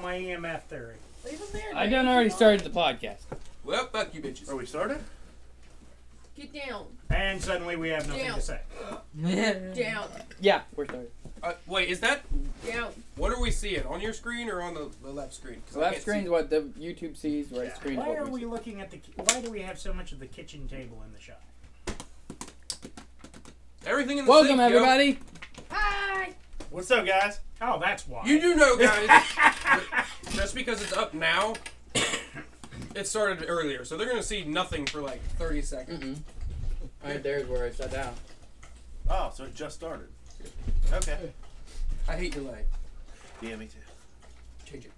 my EMF theory. Leave them there. I done already started the podcast. Well, fuck you bitches. Are we started? Get down. And suddenly we have nothing to say. Down. Yeah, we're started. Wait, is that... Down. What are we seeing? On your screen or on the left screen? The left screen's what the YouTube sees, right Yeah. screen's Why what are we we see. looking at the... Why do we have so much of the kitchen table in the shop? Everything in the Welcome, sink, everybody. Hi. What's up, guys? Oh, that's why. You do know, guys. Just because it's up now, it started earlier. So they're going to see nothing for like 30 seconds. Right there's where I sat down. Oh, so it just started. Okay. I hate delay. Yeah, me too. Change it.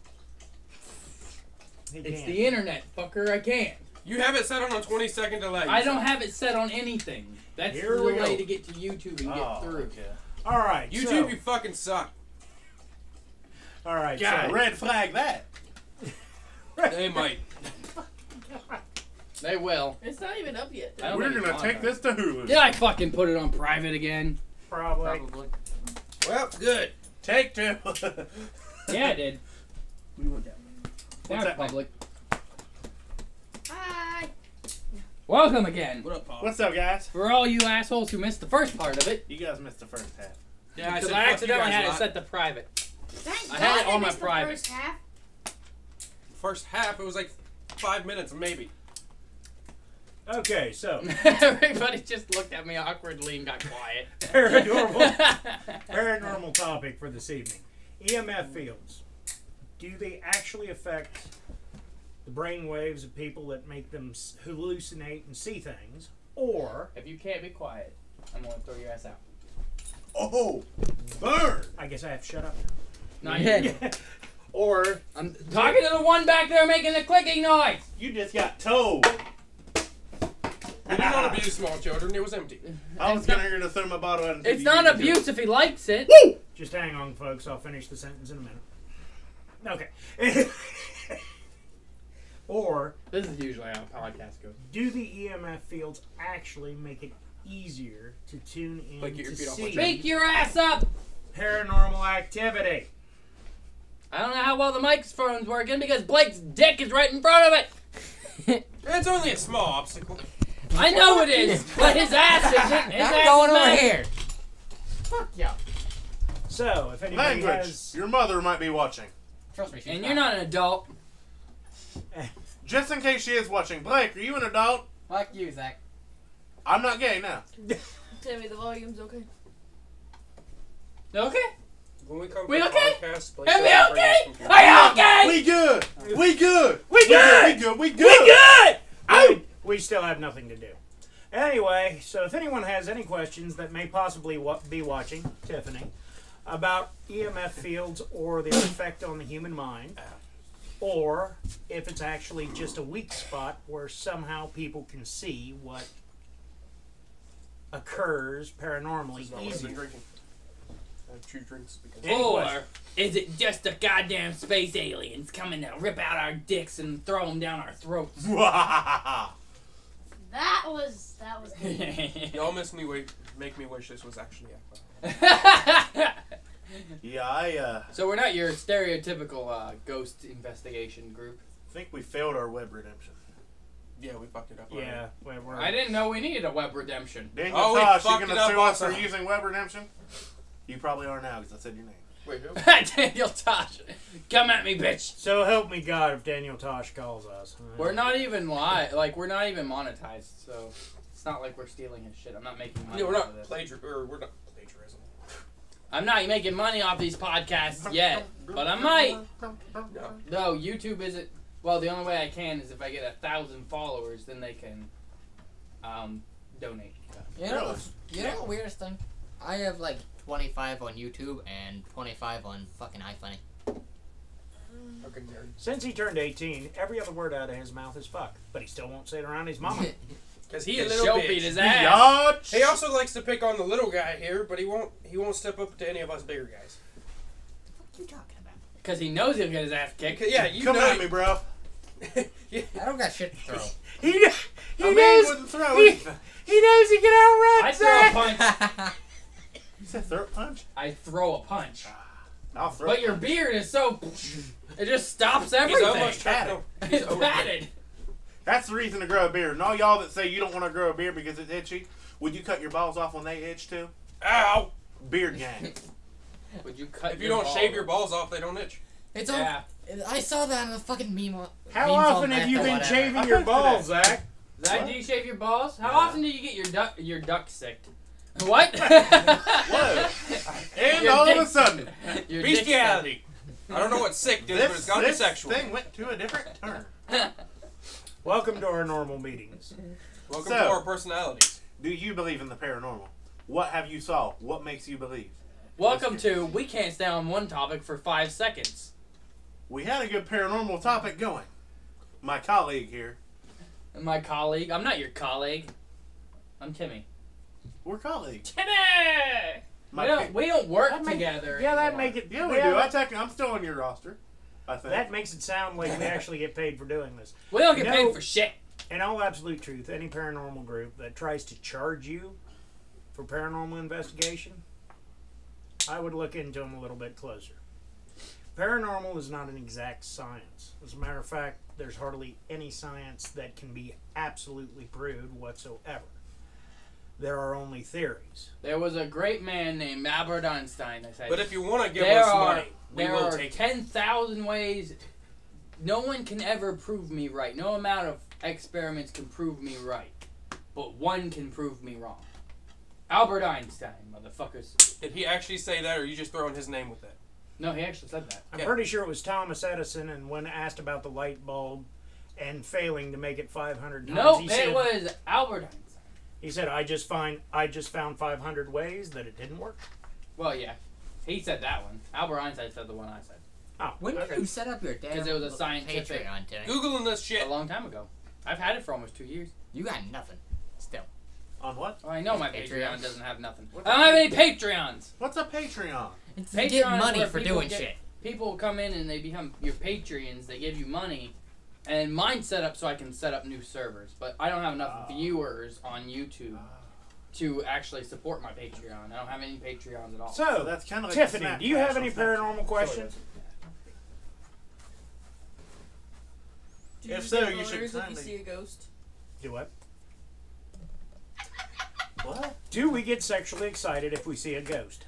He It's can't. the internet, fucker. I can't. You have it set on a 20-second delay. I don't have it set on anything. That's Here the we way go. to get to YouTube and get through. Okay. All right, YouTube, so, you fucking suck. all right, God, so, red flag that. They might. They will. It's not even up yet. I don't We're think gonna it's take on. this to Hulu. Did I fucking put it on private again? probably. Well, good. Take two. Yeah, I did. We went down. Now What's it's that, public. Hi. Welcome again. What up, Paul? What's up, guys? For all you assholes who missed the first part of it, You guys missed the first half. Yeah, because said, I fuck you accidentally guys had a it lot. set to private. Thank I God had it I on my missed the private. first half. First half, it was like 5 minutes, maybe. Okay, so, Everybody just looked at me awkwardly and got quiet. paranormal topic for this evening. EMF fields. Do they actually affect the brain waves of people that make them hallucinate and see things? Or, If you can't be quiet, I'm going to throw your ass out. Oh, burn! I guess I have to shut up. Not yet. Or I'm talking to the one back there making the clicking noise. you just got towed. We did not abuse small children. It was empty. I was It's gonna not- here to throw my bottle out. It's not abuse if he likes it. Just hang on, folks. I'll finish the sentence in a minute. Okay. Or, This is usually how a podcast goes. do the EMF fields actually make it easier to tune in Like, get your to feet off my see chair. Speak your ass up. paranormal activity? I don't know how well the microphone's working because Blake's dick is right in front of it. It's only a small obstacle. I know it is, but his ass isn't. His I'm ass going is over not. here. Fuck yeah. So, if anybody Language. has... Your mother might be watching. Trust me, she's And you're not an adult. Just in case she is watching. Blake, are you an adult? Fuck you, Zach. I'm not gay now. Tell me the volume's okay. Okay? When we come We for okay? podcasts, Are Blake we will bring okay? us computer. Are you okay? We good. We good. We good. We good. We good. We good. Oh! We still have nothing to do. Anyway, so if anyone has any questions that may possibly be watching, Tiffany, about EMF fields or their effect on the human mind, or if it's actually just a weak spot where somehow people can see what occurs paranormally This is not what I've been easier. drinking. I have 2 drinks because Any Or questions? is it just the goddamn space aliens coming to rip out our dicks and throw them down our throats? That was good. y'all make me wish this was actually alcohol. Yeah, I So we're not your stereotypical ghost investigation group. think we failed our web redemption. Yeah, we fucked it up. Yeah, we're I didn't know we needed a web redemption. Daniel Oh, we Tosh, you fucked gonna it up sue us for also. using web redemption? You probably are now because I said your name. Wait, who? Daniel Tosh, come at me, bitch. So help me God if Daniel Tosh calls us. We're not even live. Like we're not even monetized, so it's not like we're stealing his shit. I'm not making money. Yeah, we're off of not this. we're not plagiarism. I'm not making money off these podcasts yet, but I might. No. No, YouTube isn't. Well, the only way I can is if I get 1,000 followers, then they can donate. You know, you know the weirdest thing? I have like 25 on YouTube and 25 on fucking iFunny. Fucking nerd. Since he turned 18, every other word out of his mouth is fuck, but he still won't say it around his mama. Because he a The little show bitch. beat his ass. Yacht. He also likes to pick on the little guy here, but he won't step up to any of us bigger guys. What are you talking about? Because he knows he'll get his ass kicked. Yeah, you Come know. at me, bro. Yeah. I don't got shit to throw. He A man knows wouldn't throw he, anything. he knows he can outrun I throw a Zach. punch. You said throat punch? I throw a punch. I'll throw But a your punch. beard is so. It just stops He's everything. almost trying to. He's It's over padded. That's the reason to grow a beard. And all y'all that say you don't want to grow a beard because it's itchy, would you cut your balls off when they itch too? Ow! Beard gang. Would you cut If you your don't balls? shave your balls off, they don't itch. It's on. Yeah. I saw that on a fucking meme. How memes on often have Meth you or been whatever. shaving I your posted balls, that. Zach? Zach, What? do you shave your balls? How Yeah. often do you get your duck sicked? What? Whoa. And Your all dick- of a sudden, your dick Bestiality. I don't know what sick is, but it's gone to this sexual. thing went to a different turn. Welcome to our normal meetings. Welcome So- to our personalities. Do you believe in the paranormal? What have you saw? What makes you believe? Welcome to We Can't Stay on One Topic for 5 seconds. We had a good paranormal topic going. My colleague here. And my colleague, I'm not your colleague. I'm Timmy. We're colleagues. Timmy! My We don't work That make- together. Yeah, that anymore. make it. Yeah, we do. I'm still on your roster. I think. That makes it sound like we actually get paid for doing this. We don't get No. paid for shit. In all absolute truth, any paranormal group that tries to charge you for paranormal investigation, I would look into them a little bit closer. Paranormal is not an exact science. As a matter of fact, there's hardly any science that can be absolutely proved whatsoever. There are only theories. There was a great man named Albert Einstein that said, But if you want to give there us are, money, we there will are take it. 10,000 ways. No one can ever prove me right. No amount of experiments can prove me right. But one can prove me wrong. Albert Einstein, motherfuckers. Did he actually say that, or are you just throwing his name with it? No, he actually said that. I'm Yeah. pretty sure it was Thomas Edison, and when asked about the light bulb and failing to make it 500 times, Nope, he it said, was Albert Einstein. he said, I just found 500 ways that it didn't work. Well, yeah. He said that one. Albert Einstein said the one I said. Oh, When did okay. you set up your damn 'Cause it was a scientific- Patreon, Timmy? Googling this shit. A long time ago. I've had it for almost 2 years. You got nothing. Still. On what? Oh, I know my Patreon. Patreon doesn't have nothing. What's I don't have any Patreons. What's a Patreon? It's Patreon to get is money where for people doing get- shit. People come in and they become your Patreons. They give you money. And mine's set up so I can set up new servers. But I don't have enough viewers on YouTube to actually support my Patreon. I don't have any Patreons at all. So So, that's kind of like Tiffany, Snapchat do you have on any Snapchat. paranormal questions? Do If you so, get you should boners if you kindly- see a ghost? Do what? What? Do we get sexually excited if we see a ghost?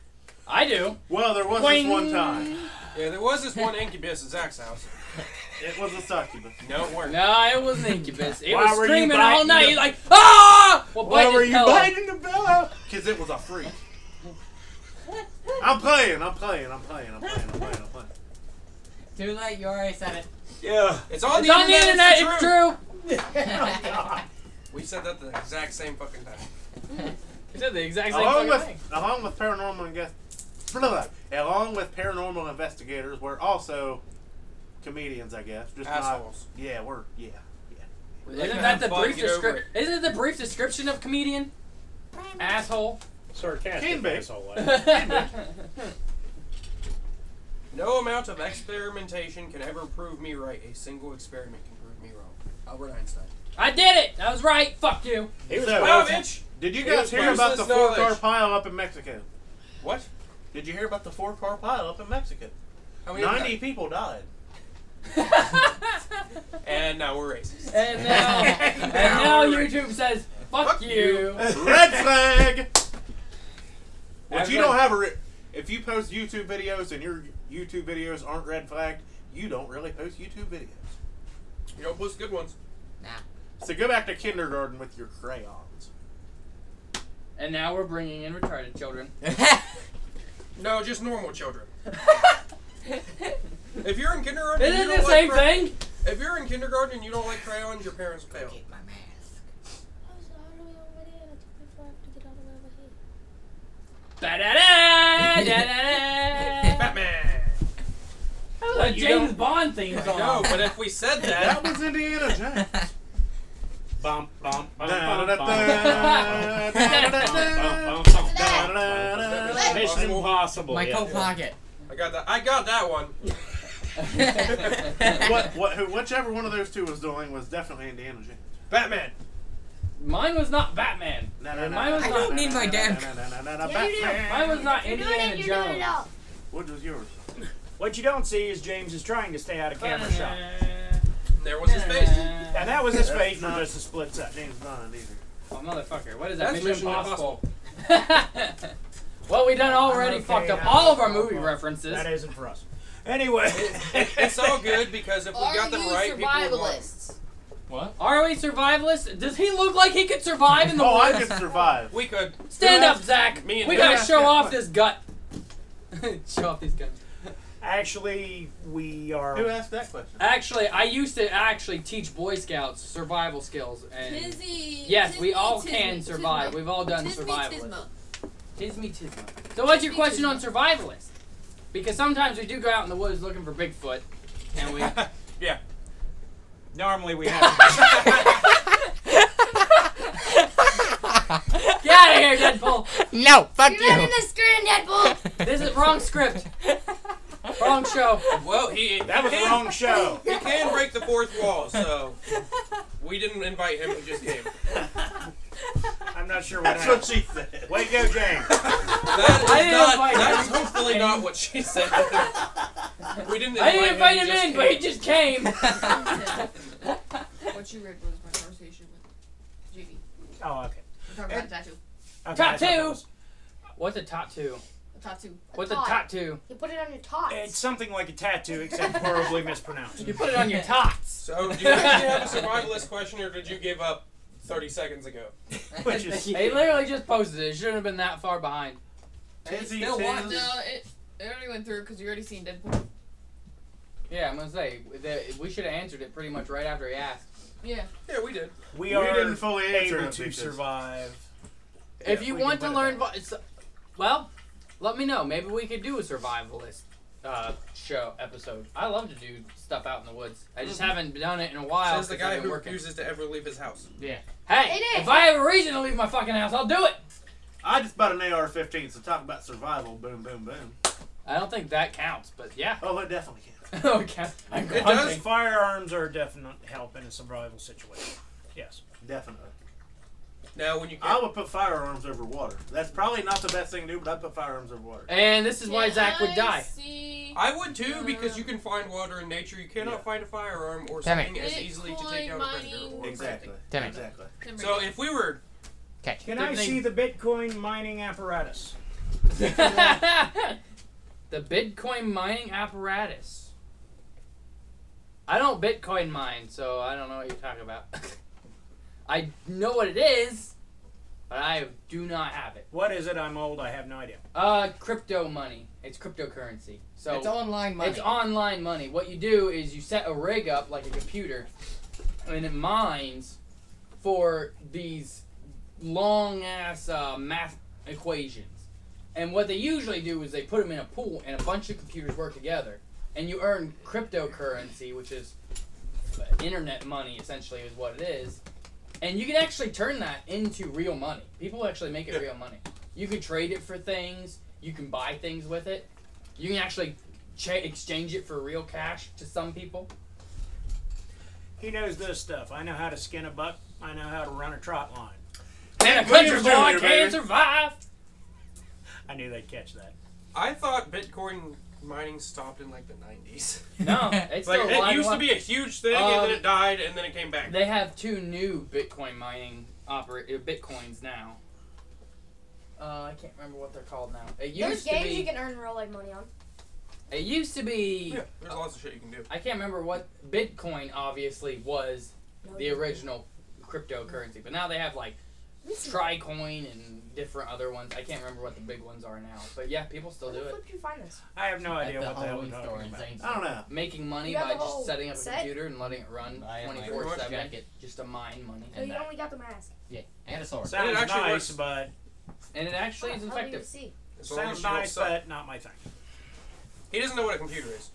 I do. Well, there was Boing. this one time. Yeah, there was this one incubus at Zach's house. It was a succubus. No, it weren't. No, it wasn't incubus. It Why was were you screaming all biting night. the- He's like, ah! Well, Why bite were his you pillow. biting the pillow? Because it was a freak. I'm playing. Too late, you already said it. Yeah. It's on It's the on the internet. It's true. We said that the exact same fucking time. He said the exact same Along fucking thing. with paranormal investigators, we're also comedians, I guess. Just Assholes. Not, yeah, we're Isn't that the Fun, brief get over description? Isn't it the brief description of comedian? Asshole. Sarcastic Can be. asshole. No amount of experimentation can ever prove me right. A single experiment can prove me wrong. Albert Einstein. I did it. I was right. Fuck you. He was So- Wow, close. bitch! Did you It guys was hear about the useless 4-car knowledge. pile up in Mexico? What? Did you hear about the 4-car pile up in Mexico? How many 90 people died. And now we're racist. And now YouTube says fuck you. Red flag! But you Everybody- don't have if you post YouTube videos and your YouTube videos aren't red flagged, you don't really post YouTube videos. You don't post good ones. Nah. So go back to kindergarten with your crayons. And now we're bringing in retarded children. No, just normal children. If you're in kindergarten, and Isn't you it don't the same like thing? If you're in kindergarten and you don't like crayons, your parents will fail. Get my mask. Da-da-da, da-da-da. Batman. That was like You James don't- Bond theme song. No, but if we said That that, was Indiana Jones. Bump, bump, bump, bump, bump, Da-da-da-da, bump, da-da-da-da, bump, bump. da-da-da-da. Mission Impossible. My yeah. coat pocket. I got that one. Whichever one of those two was doing was definitely Indiana Jones. Batman. Mine was not Batman. Mine was I not. don't need my damn- Mine was not You're doing Indiana it, you're doing it Jones. all. What was yours? What you don't see is James is trying to stay out of camera shot. There was his face. And that was his That's face for not- just a split second. Name's not either. Oh, motherfucker. What is that? That's Mission Mission Impossible. Well, we done already Okay, fucked up now- all of our movie references. That isn't for us. Anyway. It's all good because if we got them right, people would want. survivalists? What? Are we survivalists? Does he look like he could survive in the Oh, I woods? can survive. We could. Stand up, Zach. Me and We him. gotta show off this gut. Show off these guns. Actually, we Who are. asked that question? Actually, I used to actually teach Boy Scouts survival skills, and Tizzy, yes, we Tismy, all Tismy, can survive. Tismo. We've all done Tismy, survivalist. Tismo. Tismo. So what's your Tismy, question on Tismo. survivalist? Because sometimes we do go out in the woods looking for Bigfoot, and we... Yeah. Normally we have. Get out of here, Deadpool! No, fuck You're not in you. the screen, Deadpool. This is wrong script. Wrong show. Well, he That was the wrong show. He can break the fourth wall, so we didn't invite him. He just came. I'm not sure what That's happened. what she said. Way to go, James. That I is didn't not. invite That is him. hopefully not what she said. We didn't. I didn't invite him he just in, but he came. just came. What you read was my conversation with JB. Oh, okay. We're talking about a tattoo. Okay, Top I thought that two. was- What's a tattoo? A tattoo. What's a tot. tattoo? You put it on your tots. It's something like a tattoo, except horribly mispronounced. You put it on your tots. So, do you actually have a survivalist question, or did you give up 30 seconds ago? Which is. They literally just posted it. It shouldn't have been that far behind. Tizzy, still Tiz. watching. No, it already went through because you already seen Deadpool. Yeah, I'm gonna say we should have answered it pretty much right after he asked. Yeah. Yeah, we did. We We are didn't fully answer able it to because- survive. If Yeah, you we can want to put it learn, that way. well, let me know. Maybe we could do a survivalist show episode. I love to do stuff out in the woods. I just haven't done it in a while. Says the 'cause I've guy been who working. refuses to ever leave his house. Yeah. Hey, It is. if I have a reason to leave my fucking house, I'll do it. I just bought an AR-15, so talk about survival. Boom, boom, boom. I don't think that counts, but yeah. Oh, it definitely can. Okay. I'm It hunting. does. Firearms are a definite help in a survival situation. Yes. Definitely. Now, when you I can, would put firearms over water. That's probably not the best thing to do, but I'd put firearms over water. And this is why Zach would die. See. I would too, because you can find water in nature. You cannot Yeah. find a firearm or Damn it. something as easily to take out a predator. Bitcoin Or Exactly. Damn it. Exactly. So if we were, Catch. Can Good I thing- see the Bitcoin mining apparatus? The Bitcoin mining apparatus. I don't Bitcoin mine, so I don't know what you're talking about. I know what it is, but I do not have it. What is it? I'm old. I have no idea. Crypto money. It's cryptocurrency. So It's online money. It's online money. What you do is you set a rig up like a computer, and it mines for these long ass math equations. And what they usually do is they put them in a pool, and a bunch of computers work together, and you earn cryptocurrency, which is internet money. Essentially, is what it is. And you can actually turn that into real money. People actually make it real money. You can trade it for things. You can buy things with it. You can actually exchange it for real cash to some people. He knows this stuff. I know how to skin a buck. I know how to run a trot line. And a Williams country boy Jr., can baby. survive. I knew they'd catch that. I thought Bitcoin mining stopped in like the 90s. No, it's Like still it alive. used to be a huge thing, and then it died, and then it came back. They have two new Bitcoin mining Bitcoins now. I can't remember what they're called now. It There's used to games be. you can earn real life money on. It used to be. Yeah, there's lots of shit you can do. I can't remember what Bitcoin obviously was No, the original cryptocurrency, but now they have like Tricoin and different other ones. I can't remember what the big ones are now, but yeah, people still Where do the it. flip did you find this? I have no At idea the what the hell we're Halloween store talking in about. Zanesville. I don't know. Making money You got by the just whole setting up a set? computer and letting it run I have my 24/7 jacket. just to mine money. So And you that. only got the mask. Yeah, and a sword. And Sounds it actually nice, works. but And it actually is How do you effective. see? As long as sounds you don't nice, suck. but not my thing. He doesn't know what a computer is.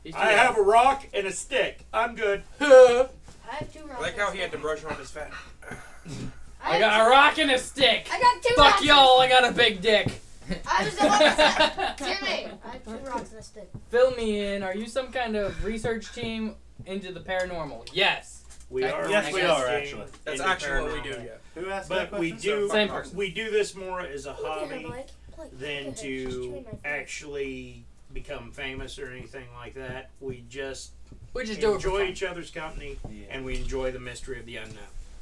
He's I too have a rock and a stick. I'm good. I have two I rocks. like how he had to brush off his fat. I got a rock and a stick. I got two Fuck rocks. y'all, I got a big dick. I was the one that said, hear me. I have two rocks and a stick. Fill me in. Are you some kind of research team into the paranormal? Yes. We are. Yes, we are, actually. That's into actually what we do. paranormal. Yeah. Who asked that But we question? do. Same person. We do this more as a Look at her, hobby Blake. Blake, than look at her. She's chewing to my face. actually become famous or anything like that. We just do it for enjoy fun. each other's company, Yeah. and we enjoy the mystery of the unknown.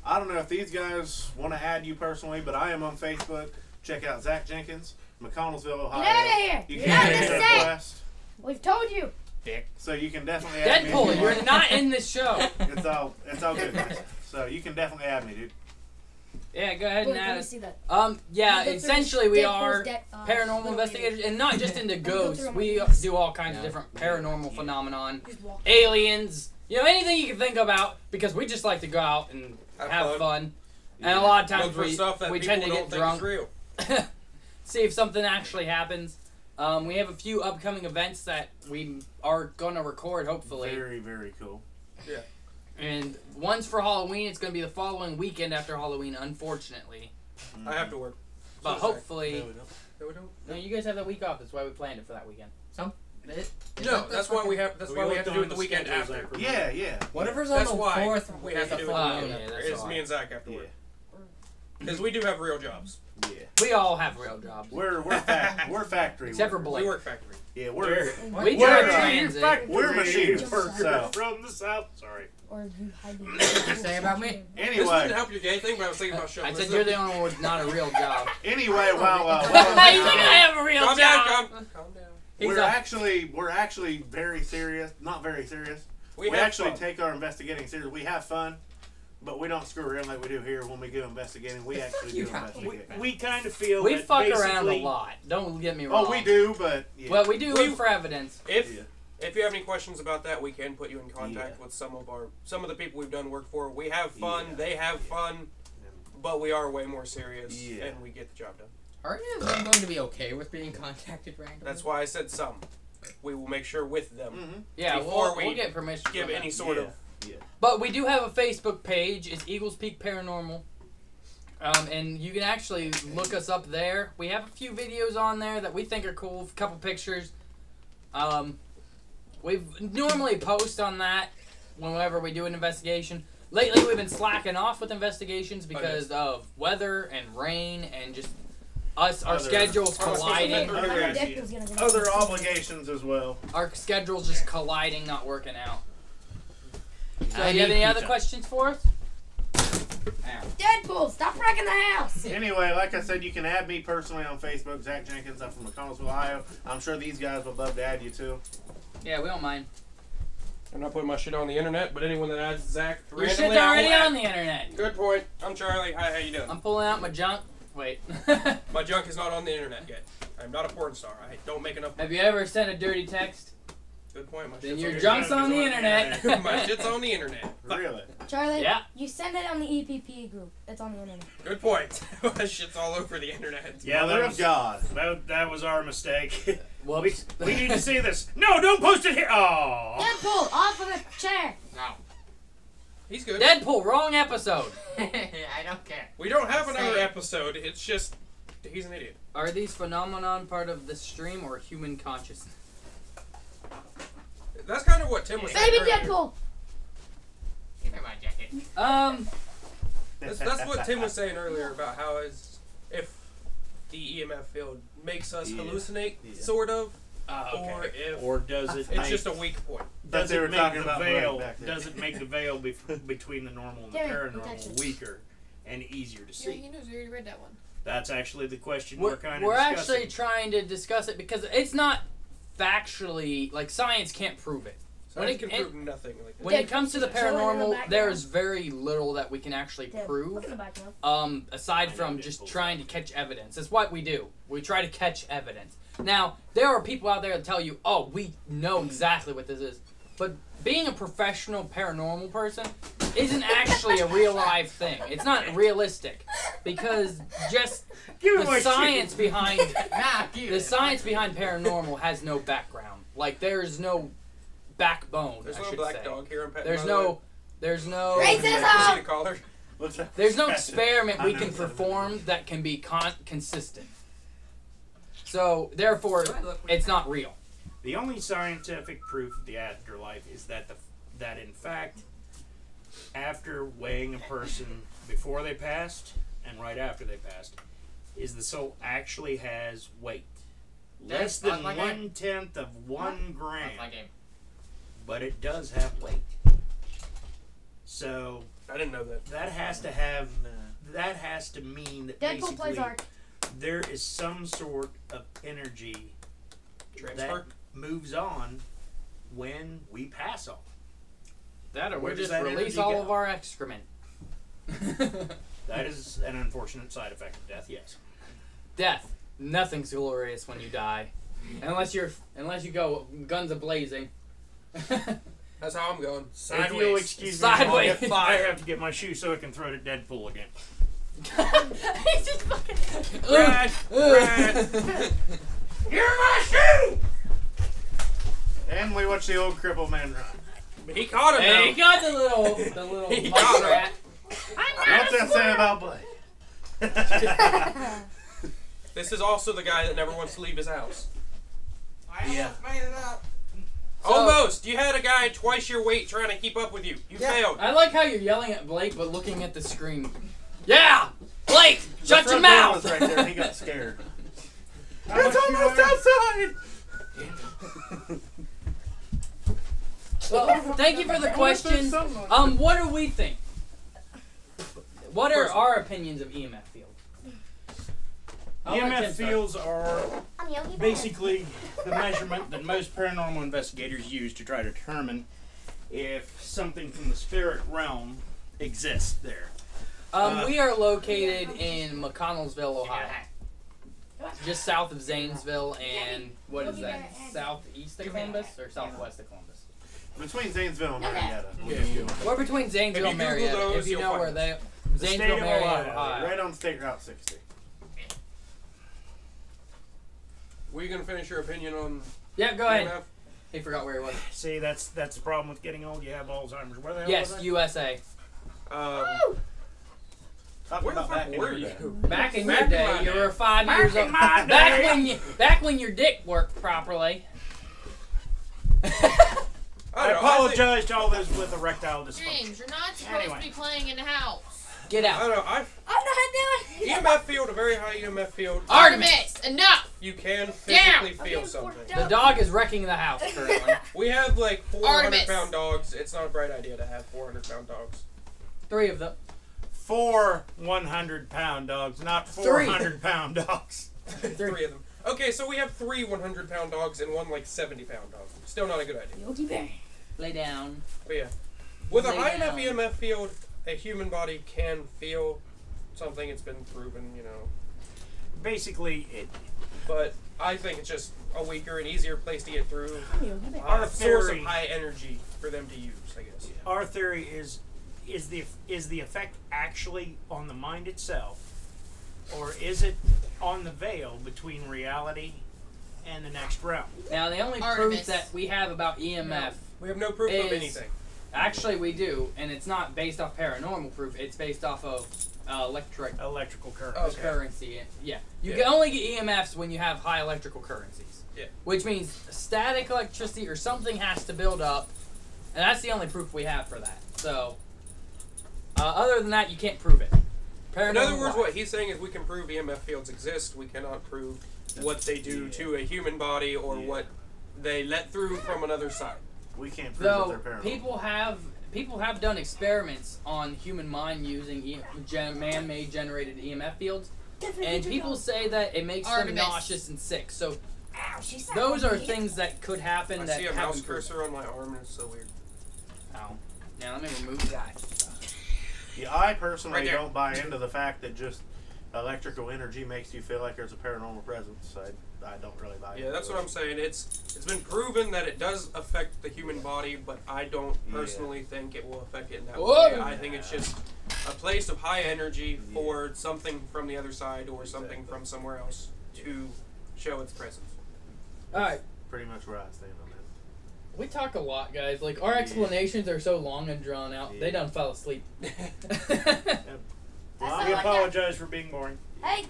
I don't know if these guys want to add you personally, but I am on Facebook. Check out Zach Jenkins, McConnellsville, Ohio. Get out of here! You You're can not add this me set. request, We've told you. Dick. so you can definitely add me. Deadpool, you're not in this show. It's all good, guys. So you can definitely add me, dude. Yeah, go ahead Wait, and let add me us. see that. Yeah, Go through essentially we Deadpool's are paranormal little investigators, and not just into go ghosts. through We my- do all kinds of Yeah. different paranormal phenomenon, Just walk. aliens, anything you can think about, because we just like to go out and have fun. And a lot of Look times for stuff that we people tend to don't get think is drunk, real. see if something actually happens. We have a few upcoming events that we are going to record, hopefully. Very, very cool. And one's for Halloween. It's going to be the following weekend after Halloween, unfortunately. I have to work. But So sorry. hopefully... No, we don't. No, you guys have that week off. That's why we planned it for that weekend. No, that's why we have. That's why we have to do it the weekend schedules after. after. Yeah. Whatever's on That's the why 4th. we have to do it the Oh, weekend yeah, after. that's It's why. me and Zach have to Yeah. work because we do have real jobs. Yeah. We all have real jobs. We're factory. Except for workers. Blake. We work factory. Yeah, we're We do We're, our uh, transit. we're machines. Worker So from the south. Sorry. Or you hide you say about me? This anyway, doesn't help your gay thing, but I was thinking about showing I said this you're up. the only one with not a real job. anyway, while How you think I have a real Calm job? down, calm down. He's we're a- actually very serious. Not very serious. We have actually fun. take our investigating serious. We have fun, but we don't screw around like we do here when we go investigating. We actually do You investigate. We kind of feel We that fuck around a basically- lot. Don't get me wrong. Oh, we do, but yeah. Well, we do We- look for evidence. If you have any questions about that, we can put you in contact with some of the people we've done work for. We have fun. Yeah. They have fun, but we are way more serious, Yeah. and we get the job done. Are you going to be okay with being contacted randomly? That's why I said some. We will make sure with them. Mhm. Yeah, Before we'll we get permission. Give from any them. sort of. But we do have a Facebook page. It's Eagles Peak Paranormal. And you can actually look us up there. We have a few videos on there that we think are cool. A couple pictures. We normally post on that whenever we do an investigation. Lately, we've been slacking off with investigations because of weather and rain and just our Other- schedules colliding. Other- Deadpool's gonna get Other obligations as well. Our schedules just colliding, not working out. So, I do you have need any other pizza. questions for us? Deadpool, stop wrecking the house. Anyway, like I said, you can add me personally on Facebook, Zach Jenkins. I'm from McConnellsville, Ohio. I'm sure these guys would love to add you too. Yeah, we don't mind. I'm not putting my shit on the internet, but anyone that adds Zach Your randomly, shit's I will already add. on the internet. Good point. I'm Charlie. Hi, how you doing? I'm pulling out my junk. Wait. My junk is not on the internet yet. I'm not a porn star. I don't make enough. Have you ever sent a dirty text? Good point. My Then shit's your on the junk's internet. on the internet. My shit's on the internet. Really? Charlie, Yeah. you send it on the EPP group. It's on the internet. Good point. My shit's all over the internet. Yeah, Mother that of was, God. that was our mistake. we, Whoops. we need to see this. No, don't post it here. Oh. Deadpool, off of the chair. He's good. Deadpool, wrong episode. I don't care. We don't have another Same. episode. It's just he's an idiot. Are these phenomenon part of the stream or human consciousness? That's kind of what Tim was saying Baby earlier. Deadpool. Give me my jacket. That's what Tim was saying earlier about how if the EMF field makes us Yeah. hallucinate, Yeah. sort of, Okay. or if Or does it? it's make, just a weak point. But does they it were make talking the about veil? Blake back there. Does it make the veil between the normal and the Derek, paranormal protection. weaker and easier to Yeah, see? he knows. We already read that one. That's actually the question We're, we're kind of we're discussing. actually trying to discuss it because it's not factually, like, science can't prove it. So When I it- can it- prove nothing like that. When it comes to the Someone in the paranormal, background. there's very little that we can actually Deb, prove. look in the back now. Aside I know from Deadpool's just back. trying to catch evidence. That's what we do. We try to catch evidence. Now, there are people out there that tell you, oh, we know exactly what this is. But being a professional paranormal person isn't actually a real life thing. It's not realistic. Because just Give me the my science behind Nah, give the it. science behind paranormal has no background. Like, there's no backbone, There's I no should black say. dog here in Pet. There's by the way. no Racism! You see the collar? What's that? there's no experiment we I can know. perform that can be consistent. So therefore, it's not real. The only scientific proof of the afterlife is that that in fact, after weighing a person before they passed and right after they passed, is the soul actually has weight. Less That's than my game. 1/10 of 1 gram. That's my game. But it does have weight. So I didn't know that. that has to have. That has to mean that Deadpool basically plays art. there is some sort of energy Transfer? that moves on when we pass on. That or Where we does just that release energy all go? of our excrement. That is an unfortunate side effect of death. Yes. Death. Nothing's glorious when you die, unless you go guns a blazing. That's how I'm going. If you'll Sideways. excuse Sideways. me, I have to get my shoe so I can throw it at Deadpool again. He's just fucking. Brad, Brad, you're my shoe. And we watched the old crippled man run. But he caught him Hey, he now. got the little He musk got him. rat. What's that say about Blake? This is also the guy that never wants to leave his house. Yeah. Made it out. So- Almost. You had a guy twice your weight trying to keep up with you. You failed. I like how you're yelling at Blake but looking at the screen. Yeah, Blake, shut The your front door mouth. was right there. He got scared. It's almost outside. Well, thank you for the question. What do we think? What are our opinions of EMF field? I'll let EMF Tim start. fields are I'm Yogi Bear. basically the measurement that most paranormal investigators use to try to determine if something from the spirit realm exists there. We are located in McConnellsville, Ohio. Just south of Zanesville and, what is that, southeast of Columbus or southwest of Columbus? Between Zanesville and Marietta. Yeah. We're between Zanesville you and Google Marietta, those, if you you'll know find where us. they... The state Zanesville, of Marietta, Ohio, Ohio. Right on State Route 60. Were you going to finish your opinion on Yeah, go ahead. EMF? He forgot where he was. See, that's the problem with getting old. You have Alzheimer's. Where the hell Yes, was I? USA. Talking Where the about fuck back in were your you? day. Back in Back your in day, my you day. were 5 Back years in old. my Back when your dick worked properly. I apologize to all those with erectile dysfunction. James, you're not supposed Anyway. to be playing in the house. Get I out. don't know. I'm not doing it. EMF field, a very high EMF field. Artemis, enough! You can physically feel I'm something. worked The up. dog is wrecking the house currently. We have like 400 Artemis. pound dogs. It's not a bright idea to have 400 pound dogs. 3 of them. 4 100-pound dogs, not Three. 400-pound dogs. 3 of them. Okay, so we have 3 100 pound dogs and 1 like 70 pound dog. Still not a good idea. Yogi Bear. Lay down. But yeah. With a Lay high enough down. EMF field, a human body can feel something. It's been proven, you know. Basically, But I think it's just a weaker and easier place to get through. I'm Yogi Bear. Our A source of theory- high energy for them to use, I guess. our theory is the effect actually on the mind itself, or is it on the veil between reality and the next realm? Now, the only Artemis. proof that we have about EMF, We have no proof of Is- anything. actually we do, and it's not based off paranormal proof, it's based off of Electrical current. Okay. currency. Yeah. You Yeah. can only get EMFs when you have high electrical currencies. Yeah. Which means static electricity or something has to build up, and that's the only proof we have for that. So, other than that, you can't prove it. In other words, Paranormal-wise. what he's saying is we can prove EMF fields exist. We cannot prove what they do to a human body or Yeah. what they let through from another side. We can't prove Though that they're paranormal. people have done experiments on human mind using man-made generated EMF fields, and people say that it makes them Artemis. nauseous and sick. So Ow, she said those I'm are Yogi. things that could happen I that see a haven't mouse proven. cursor on my arm and it's so weird. Ow. Now let me remove that. Yeah, I personally Right there. don't buy into the fact that just electrical energy makes you feel like there's a paranormal presence. I don't really buy Yeah, into that's it. what I'm saying. It's been proven that it does affect the human body, but I don't personally think it will affect it in that Whoa. way. I think it's just a place of high energy for something from the other side or something from somewhere else to show its presence. All right. Pretty much where I stand on that. We talk a lot, guys. Like, our explanations are so long and drawn out. They Yeah. done fell asleep. Well, We like apologize for being boring. Hey,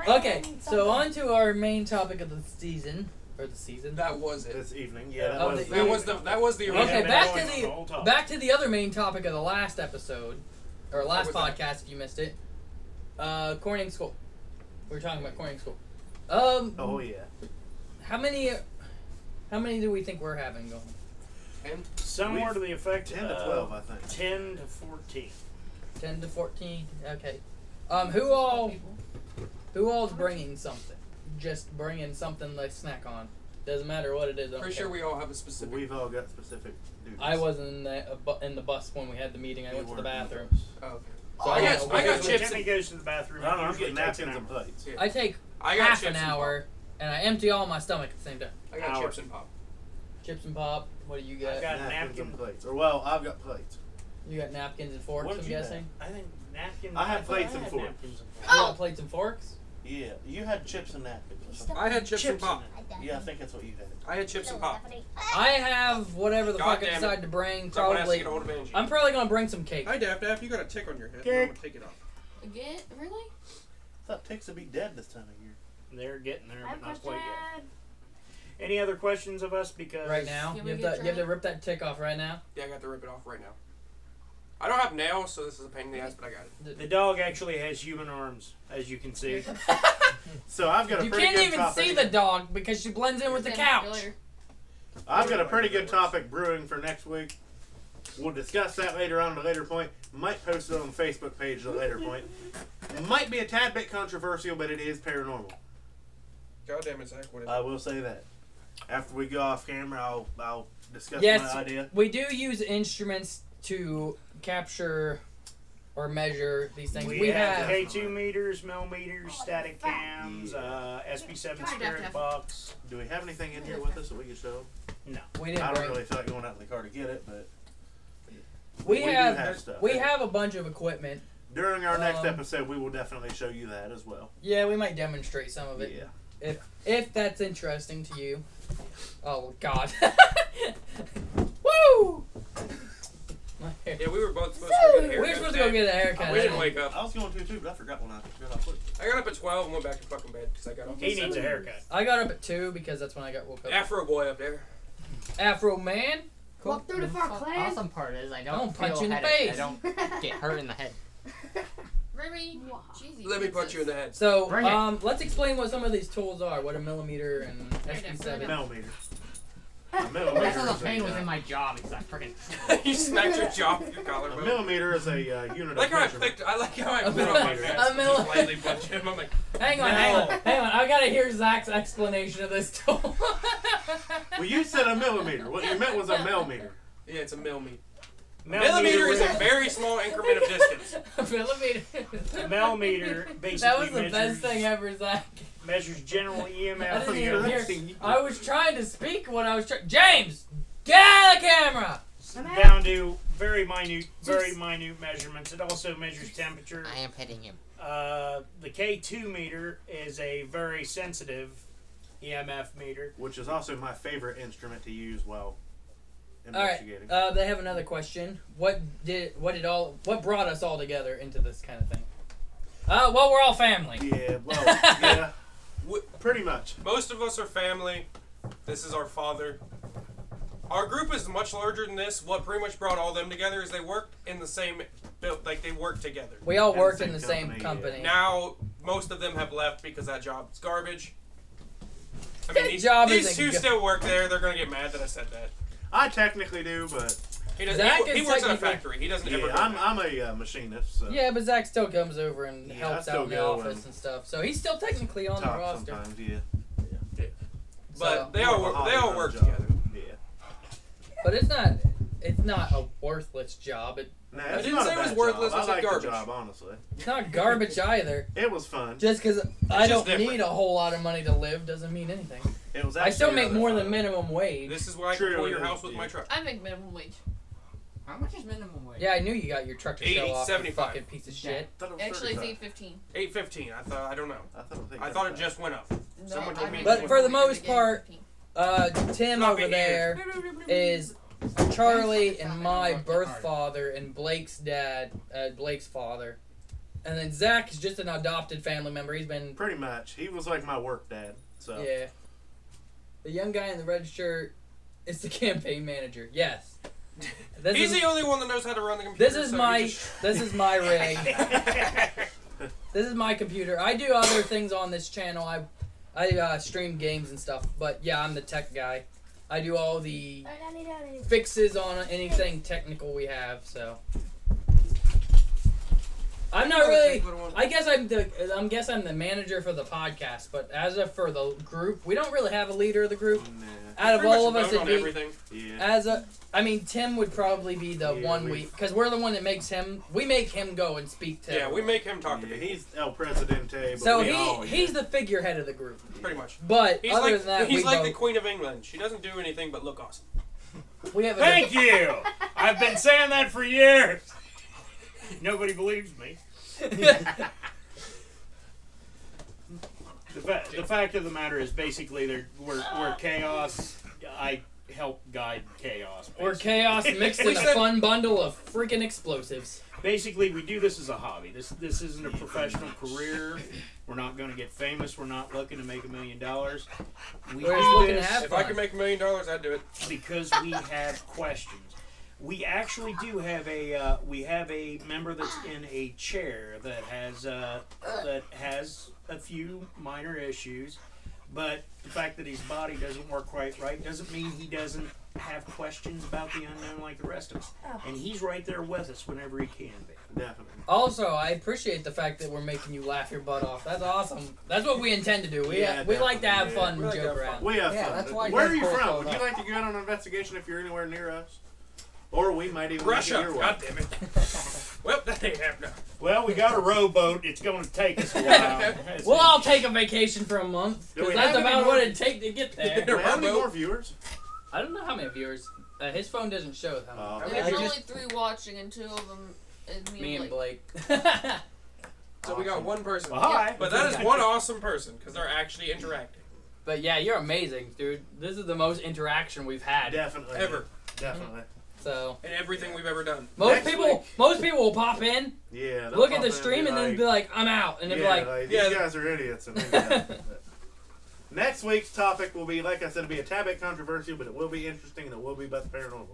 Okay, Trent, so on to our main topic of the season. Or the season. That was it. this evening, yeah, Oh, That was the original. Okay, been back going to on the whole the topic. back to the other main topic of the last episode, or last What was that? podcast if you missed it. Corning school. We were talking about Corning school. Oh yeah. How many do we think we're having going? And Somewhere to the effect 10 to of 12, I think. 10 to 14. 10 to 14. Okay. Who all's bringing something? Just bringing something they snack on. Doesn't matter what it is. I don't pretty care. sure we all have a specific. We've all got specific duties. I wasn't in the bus when we had the meeting. I You went to the weren't in bathroom. Oh, okay. So I got When chips. Timmy goes to the bathroom, I don't know, he I'm usually getting takes an napkins and hour. plates. Yeah. I take I got half chips an and hour and I empty all my stomach at the same time. I got Hour. chips and pop. Chips and pop. What do you I got? got Napkins and napkins. plates. Or, well, I've got plates. You got napkins and forks. What did I'm you guessing. I think napkins. I had thought plates and had forks. napkins and You forks. got plates and forks. Yeah, you had chips and napkins. Or something. I had chips and pop. Yeah, I think that's what you had. I had chips and pop. I have whatever the God fuck I damn it. decide to bring. Someone has to Probably. get a hold of Angie. I'm probably gonna bring some cake. Hi, Daff. You got a tick on your head. Cake. I'm gonna take it off. Again? Really? I thought ticks would be dead this time of year. They're getting there, I have but a not quite yet. question. Any other questions of us? Because Right now, Can you we have, get to, you have to Trey? rip that tick off right now. Yeah, I got to rip it off right now. I don't have nails, so this is a pain in the ass, but I got it. the dog actually has human arms, as you can see. So I've got a You pretty can't good even topic. see the dog because she blends in with the couch. I've got a pretty good topic brewing for next week. We'll discuss that later on at a later point. Might post it on the Facebook page at a later point. Might be a tad bit controversial, but it is paranormal. God damn it, Zach. What is I it? will say that. After we go off camera, I'll discuss Yes. my idea. We do use instruments to capture or measure these things. We We have have. K2 meters, millimeters, static cams, SB7 Sorry, spirit Jeff. box. Do we have anything in here with us that we can show? No. We I didn't don't bring. really feel like going out in the car to get it, but We do have. have stuff. We have a bunch of equipment. during our next Um, episode, we will definitely show you that as well. Yeah, we might demonstrate some of it. Yeah. If that's interesting to you. Oh God. Woo! My hair. Yeah, we were both supposed to get a We haircut. were supposed to go get a haircut. We didn't wake up. I was going to too, but I forgot when I got off work. I got up at 12 and went back to fucking bed because I got up. He needs a haircut. I got up at 2 because that's when I got woke up. Afro boy up there. Afro man. Walk through the far clan. Awesome part is I Don't don't punch feel you in the headache. face. I don't get hurt in the head. Remy, Jesus. Let me punch you in the head. So, Bring it. let's explain what some of these tools are. What a millimeter and Right, SP7. Millimeter. A millimeter This is a is pain a, within my jaw because I freaking. You smacked your jaw with your a collarbone. millimeter is a unit Like of how I measurement. picked. I like how I A put on my millimeter. vest. A and milli- just lightly punch him. I'm like, Hang on. I gotta hear Zach's explanation of this tool. Well, you said a millimeter. What you meant was a millimeter. yeah, it's a millimeter. Millimeter is a very small increment of distance. A millimeter. Millimeter basically That was the measures, best thing ever, Zach. measures general I EMF. didn't even Interesting. hear. I was trying to speak when I was trying. James, get out of the camera. down to very minute measurements. It also measures temperature. I am petting him. The K2 meter is a very sensitive EMF meter. Which is also my favorite instrument to use while All right. investigating. They have another question. What brought us all together into this kind of thing? Well, we're all family. Yeah, well, yeah, pretty much. Most of us are family. This is our father. Our group is much larger than this. What pretty much brought all them together is they worked in the same build, like they worked together. We all And worked same in the same company, company. Now most of them have left because that job's garbage. I That mean, job these isn't two good. still work there. They're gonna get mad that I said that. I technically do, but He does. Zach He is works at a technically- factory. He doesn't ever. yeah, go I'm there. a machinist, so Yeah, but Zach still comes over and Yeah, helps I out in the still go office and and stuff. So he's still technically on the talk roster. sometimes. Yeah, But So- they More all of a they all hobby work than a job. together. Yeah. But it's not a worthless job. Nah, I it's didn't not say a it was bad worthless, job. I said like garbage. the job, honestly. It's not garbage either. It was fun. Just because I just don't different. need a whole lot of money to live doesn't mean anything. It was. I still actually make rather more fun. than minimum wage. This is why I True, can pull it your is, house with yeah. my truck. I make minimum wage. How much is minimum wage? Yeah, I knew you got your truck to show off. You 8.75. fucking piece of shit. I thought it was Actually, it's 35. 8.15. $8.15. I don't know. I I thought it just went up. No, Someone told I me make it But was for the minimum wage most again, part, 15. Tim Floppy over there is Charlie and my birth father and Blake's dad, Blake's father. And then Zach is just an adopted family member. He's been, Pretty much. He was like my work dad. So yeah. The young guy in the red shirt is the campaign manager. Yes. This He's is, the only one that knows how to run the computer. this is so my he just- this is my rig. This is my computer. I do other things on this channel. I stream games and stuff, but yeah, I'm the tech guy. I do all the fixes on anything technical we have, so. I'm not really. I guess I'm the manager for the podcast, but as of for the group, we don't really have a leader of the group. Nah. Out of Pretty all of much us, vote it'd on be everything. Yeah. Tim would probably be the Yeah, one we- because we're the one that makes him. We make him go and speak to. Yeah, we make him talk to Yeah, people. he's El Presidente. But So we all, he's the figurehead of the group. Pretty much. But He's other like than that, he's we like vote. the Queen of England. She doesn't do anything but look awesome. We have a Thank you. I've been saying that for years. Nobody believes me. The fact of the matter is, basically, we're chaos. I help guide chaos. We're chaos mixed in a fun bundle of freaking explosives. Basically, we do this as a hobby. This isn't a professional career. We're not going to get famous. We're not looking to make $1 million. We We're just do looking to this have If I fun. could make $1 million, I'd do it. because we have questions. We actually do have a member that's in a chair that has a few minor issues, but the fact that his body doesn't work quite right doesn't mean he doesn't have questions about the unknown like the rest of us. And he's right there with us whenever he can be. Definitely. Also, I appreciate the fact that we're making you laugh your butt off. That's awesome. That's what we intend to do. We Yeah, we like to have definitely, fun We and like to joke have around. We have Yeah, fun. that's why Where are Deadpool you from? showed Would you up. like to go out on an investigation if you're anywhere near us? Or we might even Russia. make it your way. God damn it. Well, that ain't happening. Well, we got a rowboat. It's going to take us a while. We'll all take a vacation for a month Do we because that's have any about more- what it'd take to get there. Do we have any Rowboat. more viewers? I don't know how many viewers. His phone doesn't show how many. There's I only just- 3 watching, and 2 of them is Me and Blake. Blake. So we got one person. Well, hi. But that is one awesome person because they're actually interacting. But yeah, you're amazing, dude. This is the most interaction we've had. Definitely. Ever. Definitely. So In everything we've ever done. most Next people will pop in, Yeah. they'll look at pop the in stream, and then like, be like, "I'm out," and they'll be yeah, like, these yeah. guys are idiots. And then, next week's topic will be, like I said, it'll be a tad bit controversial, but it will be interesting and it will be about the paranormal.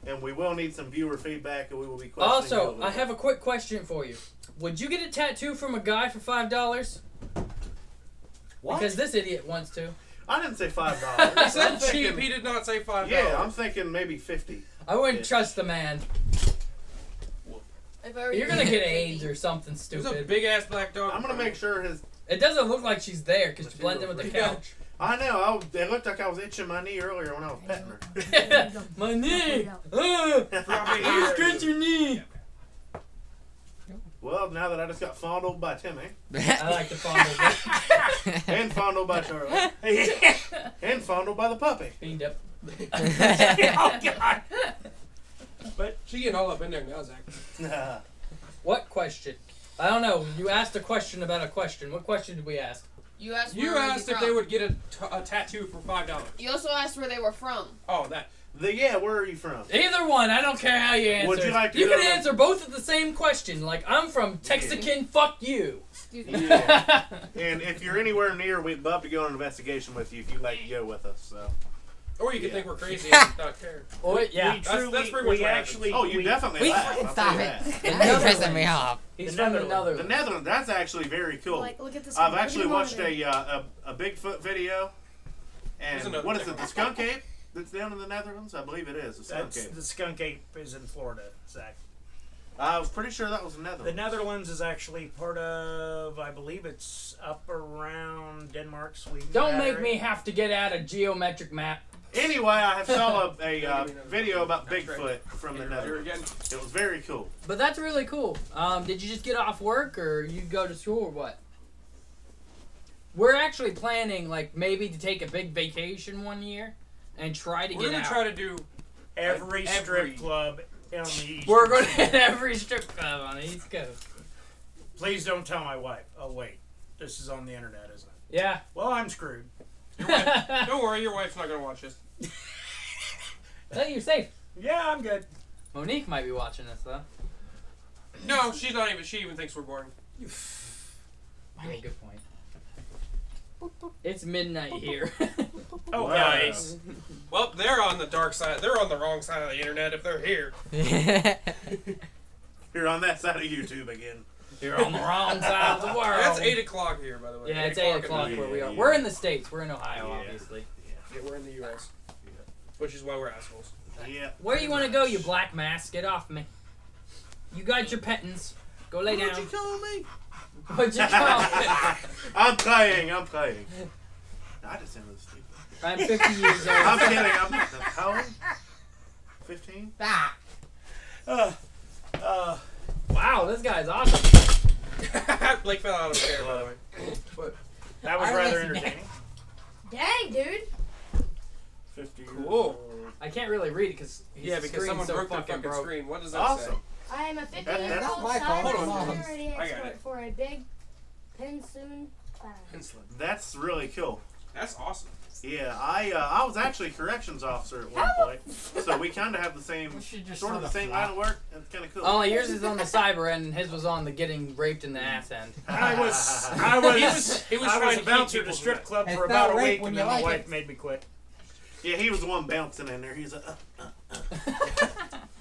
And we will need some viewer feedback, and we will be questioning. Also, I have a quick question for you. Would you get a tattoo from a guy for $5? What? Because this idiot wants to. I didn't say He $5. said I'm cheap. thinking, He did not say $5. yeah, I'm thinking maybe 50. I wouldn't Yeah. trust the man. If I were You're you, gonna get I'd AIDS be- or something There's a stupid. big ass black dog. I'm gonna make sure his. It doesn't look like she's there because Let's she blends in do with it. the Yeah. couch. I know. It looked like I was itching my knee earlier when I was petting her. My knee. Probably You scratch your knee. Well, now that I just got fondled by Timmy I like to fondle. and fondled by Charlie and fondled by the puppy. Beamed up. Oh, God. She getting all up in there now, Zach. What question? I don't know. You asked a question about a question. What question did we ask? You asked. You where asked were if from. they would get a tattoo for $5. You also asked where they were from. Oh, that. Yeah, where are you from? Either one. I don't care how you answer. Would you like to You go can to- answer both of the same question. Like, I'm from Texican, fuck you. Excuse me. Yeah. And if you're anywhere near, we'd love to go on an investigation with you if you'd like to go with us. So. Or you could Yeah. think we're crazy and not care. Oh, yeah. We That's truly, pretty much we what actually. Oh, you we- definitely We laugh. fucking I'll stop tell you it. that. You're pissing me off. He's The from the Netherlands. The Netherlands. Netherlands, that's actually very cool. Like, look at this. I've one. actually Look at watched the monitor. a Bigfoot video. There's And another what is it, thing. the skunk ape that's down in the Netherlands? I believe it is, the skunk That's, ape. the skunk ape is in Florida, Zach. I was pretty sure that was the The Netherlands. Netherlands is actually part of, I believe it's up around Denmark, Sweden. Don't that make area. me have to get out a geometric map. Anyway, I have saw a video about That's right. Bigfoot from the Here Netherlands. again. It was very cool. But that's really cool. Did you just get off work or you go to school or what? We're actually planning, like, maybe to take a big vacation one year and try to We're get gonna out. try to do. Every Every- strip club on the East. We're going to hit every strip club on the East Coast. Please don't tell my wife. Oh, wait. This is on the internet, isn't it? Yeah. Well, I'm screwed. Don't worry, your wife's not gonna watch this. Well, you're safe. Yeah, I'm good. Monique might be watching this, though. No, she's not even. She even thinks we're boring. Yeah, good point. It's midnight here. Oh, Wow. nice. Well, they're on the dark side. They're on the wrong side of the internet if they're here. You're on that side of YouTube again. You're on the wrong side of the world. That's 8 o'clock here, by the way. Yeah, it's 8 o'clock in where we are. yeah. We're in the States. We're in Ohio, Yeah. obviously. Yeah, we're in the U.S. Which is why we're assholes. Yeah. Where you want to go, you black mask? Get off me. You got your pettins. Go lay down. What'd you call me? What'd you call me? I'm playing. I just sounded stupid. I'm 50 years old. I'm kidding. How old? 15? Ah. Wow, this guy's awesome. Blake fell out of the chair, by the way. But That was I rather was- entertaining. Dang, dude. 50 years Cool. old. I can't really read it because yeah, because someone so broke their fucking fucking broke. screen. What does that Awesome. say? I am a 50 That- year that's old my fault. cyber Hold on. security I got expert it. for a big pensoon farm. Pencil. That's really cool. That's awesome. Yeah, I was actually a corrections officer at one point, so we kind of have the same, We should just sort of the same line of work. It's kind of cool. Only yours is on the cyber end, and his was on the getting raped in the ass end. I was He was I trying was to a keep bouncer people to from strip that. club It's for about a not rape week, when and you then my like wife it. made me quit. Yeah, he was the one bouncing in there. He's like,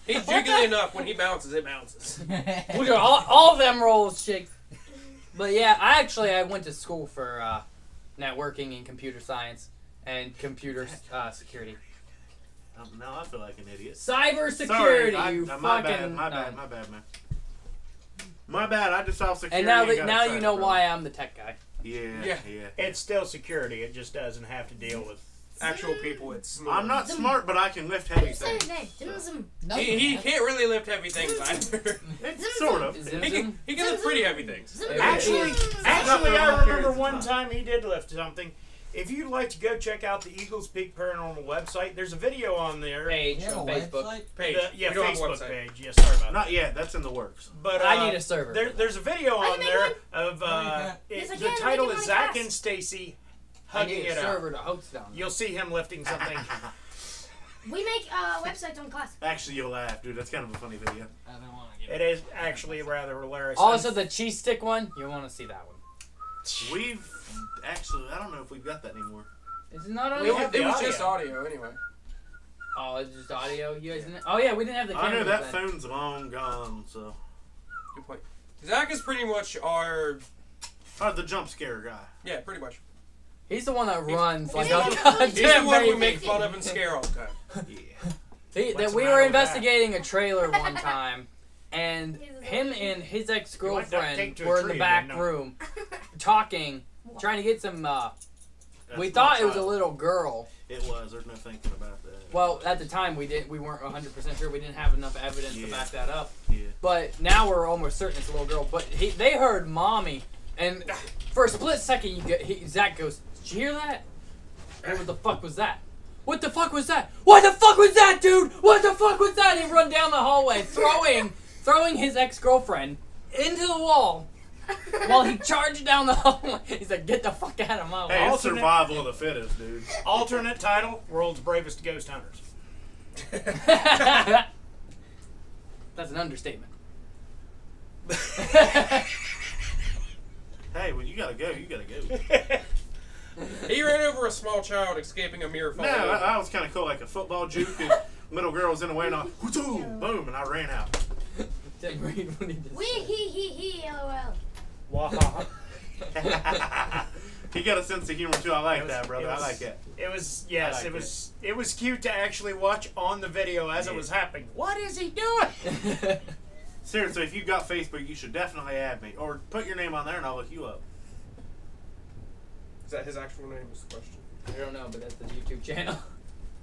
He's jiggly enough. When he bounces, it bounces. Look at all of them rolls shake. But yeah, I went to school for networking and computer science and computer security. now I feel like an idiot. Cyber Sorry, security, you my fucking. bad, man. My bad. I just saw security. And now got now you excited, know brother. why I'm the tech guy. Yeah. It's still security. It just doesn't have to deal with. Actual people, it's smooth. I'm not smart, but I can lift heavy Say his things. name. Zim. No, He can't really lift heavy things either. It's sort of. Zim he Zim? can lift pretty heavy things. Zim. Actually, Nothing I wrong remember with one it. time he did lift something. If you'd like to go check out the Eagles Peak Paranormal website, there's a video on there. Page You have a on Facebook. website? Page. Yeah, We don't have a Facebook website. page. Yeah, sorry about that. Not yet. That's in the works. But I need a server. There's a video I on can make there one. of Yes, I the can. title Make it is on Zach class. and Stacy I hugging need a it out. server to host on. You'll see him lifting something. We make websites on class. Actually, you'll laugh, dude. That's kind of a funny video. I don't want to give It is actually rather hilarious. Also, the cheese stick one, you want to see that one. We've actually, I don't know if we've got that anymore. Is it not on We there? have It the was audio. just audio anyway. Oh, it's just audio. You guys didn't. Oh yeah, we didn't have the I camera. know that phone's long gone, so. Good point. Zach is pretty much our. Oh, the jump scare guy. Yeah, pretty much. He's the one that runs like he's a the one- goddamn He's the one we baby. make fun of and scare all the time. Yeah. That What's we the were matter with investigating a trailer one time, and him and his take ex-girlfriend to a were in the tree back again, no. room talking, trying to get some. That's We my thought it was a child. little girl. It was. There's no thinking about that. Well, at the time we weren't 100% sure. We didn't have enough evidence to Yeah. back that up. Yeah. But now we're almost certain it's a little girl. But they heard mommy, and for a split second, Zach goes, "Did you hear that? What the fuck was that? What the fuck was that? What the fuck was that, dude? What the fuck was that?" He run down the hallway, throwing his ex-girlfriend into the wall while he charged down the hallway. He's like, "Get the fuck out of my Hey, wall." it's survival of the fittest, dude. Alternate title: World's Bravest Ghost Hunters. That's an understatement. Hey, when you gotta go, you gotta go. He ran over a small child escaping a mirror No, falling over. I was kind of cool, like a football juke, and little girl was in the way, and I, boom, and I ran out. Didn't read what he just We he lol. Wahaha. He got a sense of humor too. I like It was- that, brother. it I was- like that. It was I yes, like it was cute to actually watch on the video as it Yeah. was happening. What is he doing? said. Seriously, if you've got Facebook, you should definitely add me, or put your name on there, and I'll look you up. Is that his actual name? Is the question. I don't know, but that's the YouTube channel.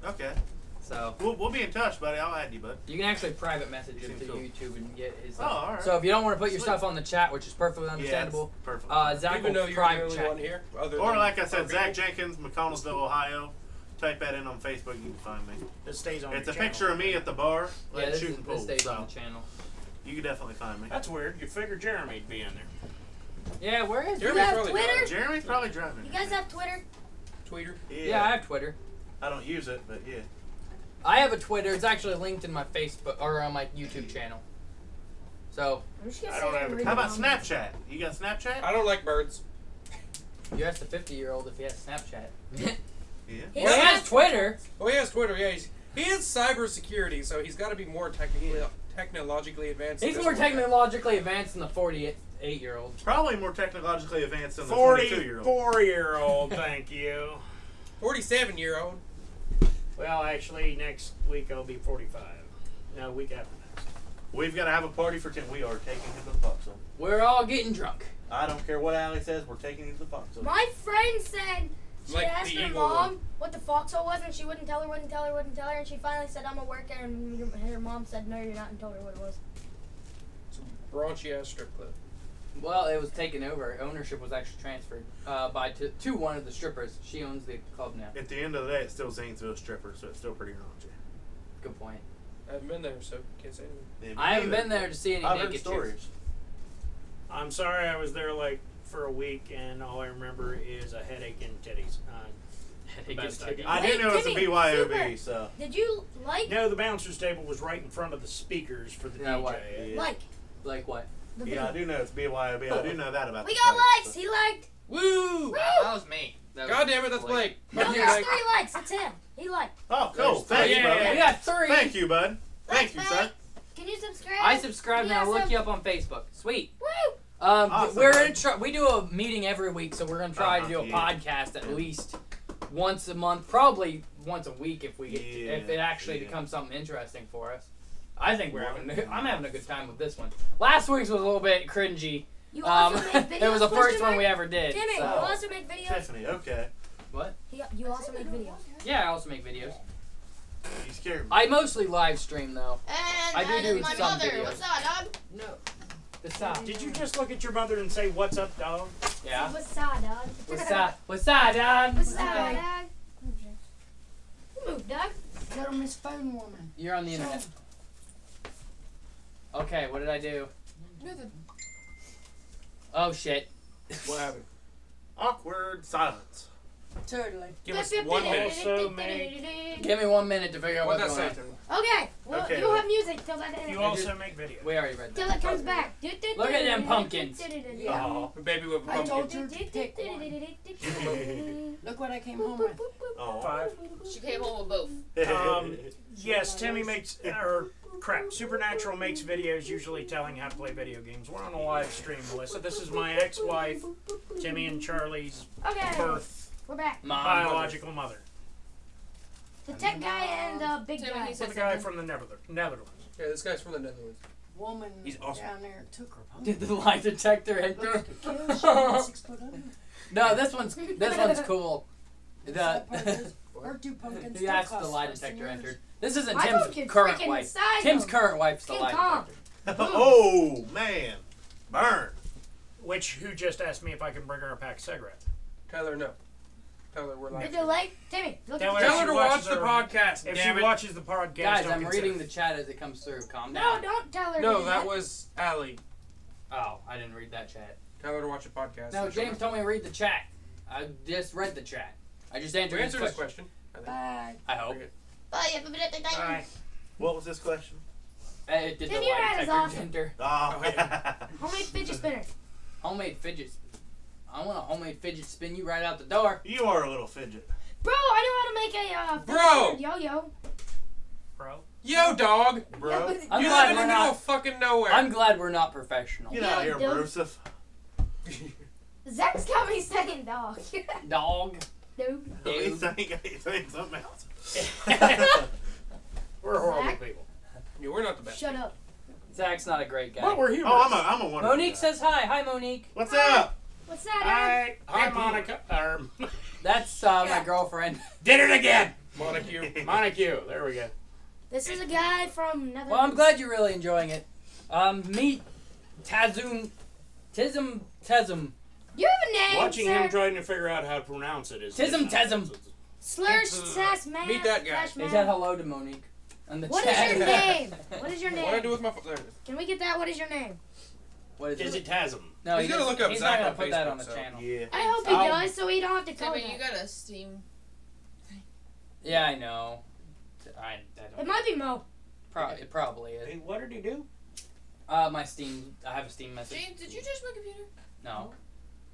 Okay, So we'll be in touch, buddy. I'll add you, bud. you can actually private message him to Cool. YouTube and get his. Oh, all right. So if you don't want to put your Sweet. stuff on the chat, which is perfectly understandable, Yeah, perfect. Zach Even will though you're the private only chat. one here, other Or than like I our said, Zach people. Jenkins, McConnellsville, Ohio. Type that in on Facebook, you can find me. This stays on. It's a your channel. picture of me at the bar, Yeah, like this, shooting this pool. stays So on the channel. you can definitely find me. That's weird. You figured Jeremy'd be in there. Yeah, where is Jeremy's have probably Twitter? driving. Jeremy's probably driving. You guys have Twitter? Tweeter. Yeah, I have Twitter. I don't use it, but yeah. I have a Twitter. It's actually linked in my Facebook or on my YouTube channel. So I'm just gonna I say don't it have and a- read How it about on- Snapchat? You got Snapchat? I don't like birds. you asked a 50-year-old if he has Snapchat. Yeah. He Well, he has has Twitter. Oh, he has Twitter. Yeah, he has cybersecurity, so he's got to be more technically technologically advanced. He's than more this one. technologically advanced than the 48-year-old. Probably more technologically advanced than the 22-year-old. 44-year-old, thank you. 47-year-old. Well, actually, next week I'll be 45. No, week after next. We've got to have a party for 10. We are taking him to the foxhole. We're all getting drunk. I don't care what Allie says. We're taking him to the foxhole. My friend said she Like asked the her eagle mom one. what the foxhole was, and she wouldn't tell her, and she finally said, I'm a worker, and her mom said, no, you're not, and told her what it was. It's a raunchy ass strip club. Well, it was taken over. Ownership was actually transferred to one of the strippers. She owns the club now. At the end of the day, it's still Zanesville stripper, so it's still pretty raunchy. Good point. I haven't been there, so can't say anything. Yeah, I haven't been there to see any I've heard naked stories. chicks. I'm sorry I was there like for a week, and all I remember is a headache and titties. Headache best and I titties. can- I didn't know it was a Timmy, BYOB, super. so. Did you like No, the bouncer's table was right in front of the speakers for the Yeah, DJ. what? Yeah. Like what? the Yeah, I video? do know it's BYOB. I do know that about We the got place, likes. but- He liked. Woo! That was me. That was God damn it, that's Blake. No, Fuck you, there's Blake. 3 likes. It's him. He liked. Oh, cool. Oh, Thanks, yeah, brother. we got 3. Thank you, bud. Thank Thanks, you, bud. sir. Can you subscribe? I subscribe now. Yes, Look I'm- you up on Facebook. Sweet. Woo! Awesome, We're bud. gonna try. We do a meeting every week, so we're gonna try to do a Yeah. podcast at least once a month, probably once a week if we get Yeah, if it actually yeah. becomes something interesting for us. I think I'm having a good time with this one. Last week's was a little bit cringy. You also make videos. It was the first question one mark? we ever did. Timmy, you so. also make videos. Tiffany, okay. You also make videos. Yeah, I also make videos. You scared me. I mostly live stream though. And I do that do is my some mother. videos. What's up, dog? No. The sound. Did you just look at your mother and say, "What's up, dog"? Yeah. What's up, dog? What's up? What's up, Don? What's up, dog? Move, dog. Little Miss Phone Woman. You're on the internet. Okay, what did I do? Nothing. Oh shit. What happened? Awkward silence. Totally. Give us 1 minute. Also make- Give me 1 minute to figure out What'd what's that going say? on. Okay, well, Okay, you'll well- have music till that You also make videos. We already read till that. it comes back. Look at them pumpkins. Oh. Baby with a I pumpkin. told you to pick Look what I came home with. Oh. 5. She came home with both. Yes, Timmy makes, or crap, Supernatural makes videos usually telling how to play video games. We're on a live stream, Melissa. This is my ex-wife, Timmy and Charlie's Okay, birth we're back. Mom. biological mother. The tech guy and the big Timmy, guy. he So said the guy something. from the Netherlands. Yeah, this guy's from the Netherlands. Woman He's awesome. down there took her pumpkin. Did the lie detector enter? Kill, she had 6 foot under. No, this one's cool. Sad part The is, her 2 pumpkins he still asked the cost lie less than detector yours. entered. This isn't My Tim's pumpkin's current freaking wife. inside Tim's them. current wife's the King lie Kong. detector. Oh, man. Burn. Who just asked me if I can bring her a pack of cigarettes. Tyler, no. Tyler, we're The live. delay. Timmy, look Tell at her Tell she her to watch watches the her- podcast. If Damn she it. watches the podcast, Guys, don't I'm consider reading it. the chat as it comes through. Calm No, down. don't tell her. to No, do that was Allie. Oh, I didn't read that chat. Tell her to watch the podcast. No, James told me to read the chat. I just read the chat. I just answered We his answered his question. question. Bye. I hope. Bye, have a good day. Bye. What was this question? Did the Tim, lie your hat is detector awesome. enter? Oh, Homemade fidget spinner. Homemade fidgets. I want a homemade fidget spin you right out the door. You are a little fidget. Bro, I know how to make a Bro! yo-yo. Bro. Yo, dog! Bro. I'm You glad live in we're the middle of not. fucking nowhere. I'm glad we're not professional. Get out of here, dude. Broseph. Zach's got me saying dog. Dog. Dude. He's saying something else. We're horrible Zach? people. Yeah, we're not the best. Shut up. Zach's not a great guy. But we're humorous. Oh, I'm a wonderful Monique guy. says hi. Hi, Monique. What's up? What's that? Hi, Hi, Monica. That's my girlfriend. Did it again. Montague. Monica. There we go. This is a guy from Netherlands. Well, I'm glad you're really enjoying it. Meet Tazum. Tism. You have a name, Watching sir. him trying to figure out how to pronounce it is. Tism, Tism. Slur sass man. Meet that guy. He said hello to Monique. On the What is chat. your name? What is your What do I do name? with my phone? There it is. Can we get that? What is your name? What Is it Tasm? No, He's he gonna doesn't- look up He's Zach not on gonna put that Facebook, on the so. channel. Yeah. I hope he Oh. does, so he don't have to code Timmy, you that. got a Steam. Yeah, I know. I It don't. might be Mo. It probably is. Hey, what did he do? My Steam. I have a Steam message. James, did you touch my computer? No.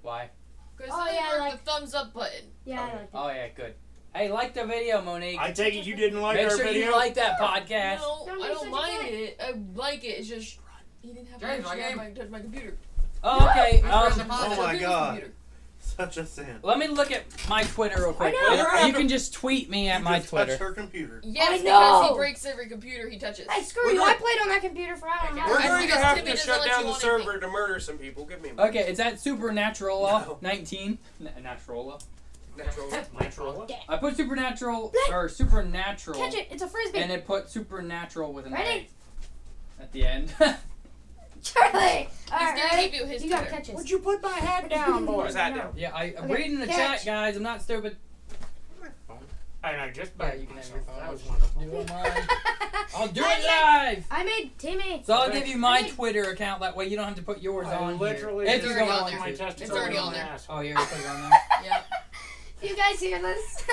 Why? Because Oh, I yeah, marked like- the thumbs up button. Yeah, I like that. Oh yeah, good. Hey, like the video, Monique. I take it you didn't like Make our sure video? you like that podcast. No, Don't I be don't such a mind dick. it. I like it. It's just he didn't have James, permission my to touch my computer. Oh, okay. Oh Oh my His god. computer. Such a sin. Let me look at my Twitter real quick. I know. You can just tweet me at You my just Twitter. touched her computer. Yes, I because know. he breaks every computer he touches. Hey, screw We're you. going- I played on that computer for I don't know. We're I going think to it's have Timmy to doesn't shut let down you the on server anything. to murder some people. Give me a Okay, is that Supernatural No. 19? Natural. natural. Natural. I put Supernatural or Supernatural, Catch it. It's a frisbee. and it put Supernatural with an Ready? A at the end. Charlie. He's Alright, gonna ready? give you his You gotta Twitter. catch it. Would you put my hat down, Put boy? his hat down. Yeah, I'm Okay, reading the catch. chat, guys. I'm not stupid. And I just Yeah, backed you can have myself. your phone. That was wonderful. Do it mine. I'll do I it live. I made Timmy. So I'll give you my I made- Twitter account. That way you don't have to put yours I on literally here. If It's you already don't on want there. my to. testicles It's already on on my there. ass. Oh, you already put it on there? Yeah. You guys hear this?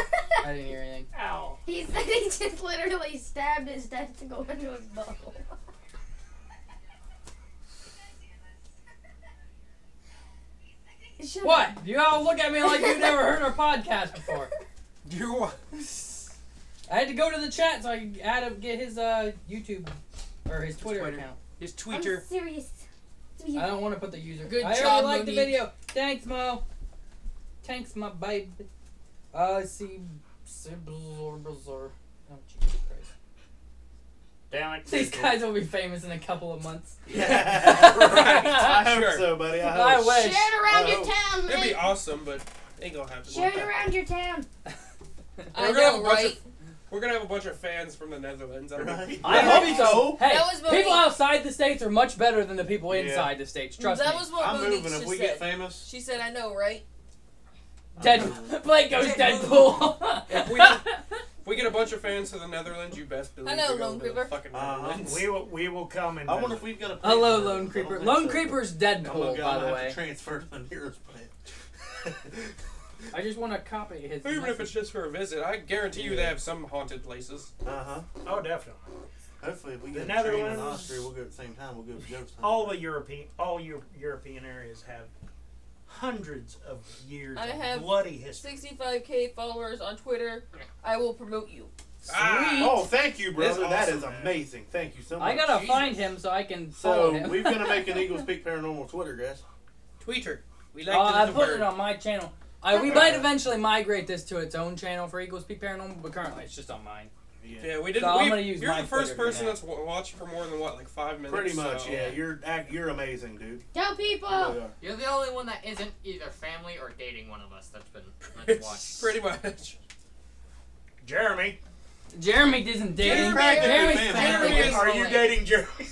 I didn't hear anything. Ow. He said he just literally stabbed his testicle into his butthole. Shut What? up. You all look at me like you never heard our podcast before. You. I had to go to the chat so I could get his YouTube or his Twitter Twitter. account. His I'm tweeter. serious. I don't want to put the user. Good I already job, liked the Monique. video. Thanks, Mo. Thanks, my baby. See. Oh, Jesus Christ. Damn it. These guys will be famous in a couple of months. Yeah. right. I hope Sure. so, buddy. I I hope. wish. Share it around Oh. your town, It'd be man. awesome, but ain't gonna happen. Share it around your town. I We're gonna have a know, bunch right? of. We're gonna have a bunch of fans from the Netherlands. I mean, Right. I Yeah. hope so. Hey, That was Monique. people outside the states are much better than the people Yeah. inside the states. Trust that me. was what I'm Monique moving. If just we said. get famous, She said, "I know, right?" Blake goes Deadpool. If we get a bunch of fans to the Netherlands, you best believe Hello, we're going Lone to the Creeper. fucking Uh-huh. Netherlands. We will come and I wonder visit. if we've got a. Hello, plant Lone there. Creeper. I don't Lone think so. Creeper's I'm Deadpool, gonna by the have way. to transfer to the nearest plant. I just want to copy his. Even if message. it's just for a visit, I guarantee you they have some haunted places. Uh-huh. Oh, definitely. Hopefully, if we The get a train in Netherlands- Austria, we'll go at the same time. We'll go to ghost hunting. All European areas have hundreds of years I of have bloody history. 65K followers on Twitter. I will promote you. Sweet. Oh, thank you, brother. That's that is awesome, man. amazing. Thank you so much. I gotta Jesus. find him so I can follow So him. we've got to make an Eagle Speak Paranormal Twitter, guys. Tweeter. We like I the put bird. it on my channel. We might eventually migrate this to its own channel for Eagle Speak Paranormal, but currently it's just on mine. Yeah, we didn't. So I'm we- gonna use you're my the first Twitter for person now. that's watched for more than what, like 5 minutes. Pretty much, so- yeah. You're amazing, dude. Tell You people. really are. You're the only one that isn't either family or dating one of us that's been that's watched. Pretty much. Jeremy, Jeremy isn't dating. practically Jeremy's family. family. Jeremy is- are you dating Jeremy?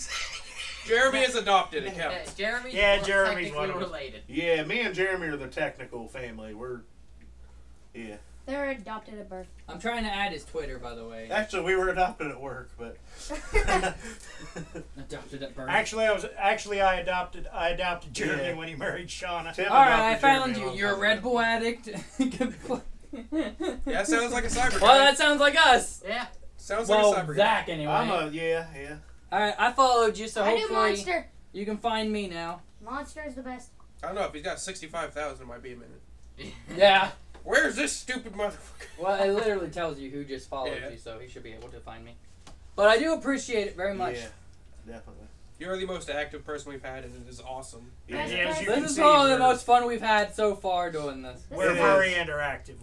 Jeremy is adopted. It counts. Jeremy's Yeah, more Jeremy's technically one of us. related. Yeah, me and Jeremy are the technical family. Yeah. They're adopted at birth. I'm trying to add his Twitter, by the way. Actually, we were adopted at work, but. Adopted at birth. Actually, I adopted Jeremy Yeah. when he married Shauna. Tim All right, I adopted found Jeremy a you. long You're a time Red ago. Bull addict. Yeah, sounds like a cyber Well, guy. that sounds like us. Yeah. Sounds Well, like a cyber Zach guy. anyway. Yeah. All right, I followed you, so I do hopefully Monster. you can find me now. Monster is the best. I don't know if he's got 65,000. It might be a minute. Yeah. Where's this stupid motherfucker? Well, it literally tells you who just followed Yeah. you, so he should be able to find me. But I do appreciate it very much. Yeah, definitely. You're the most active person we've had, and it is awesome. Yeah. Best Yes, person. you can This is see probably the we're- most fun we've had so far doing this. We're It very is. interactive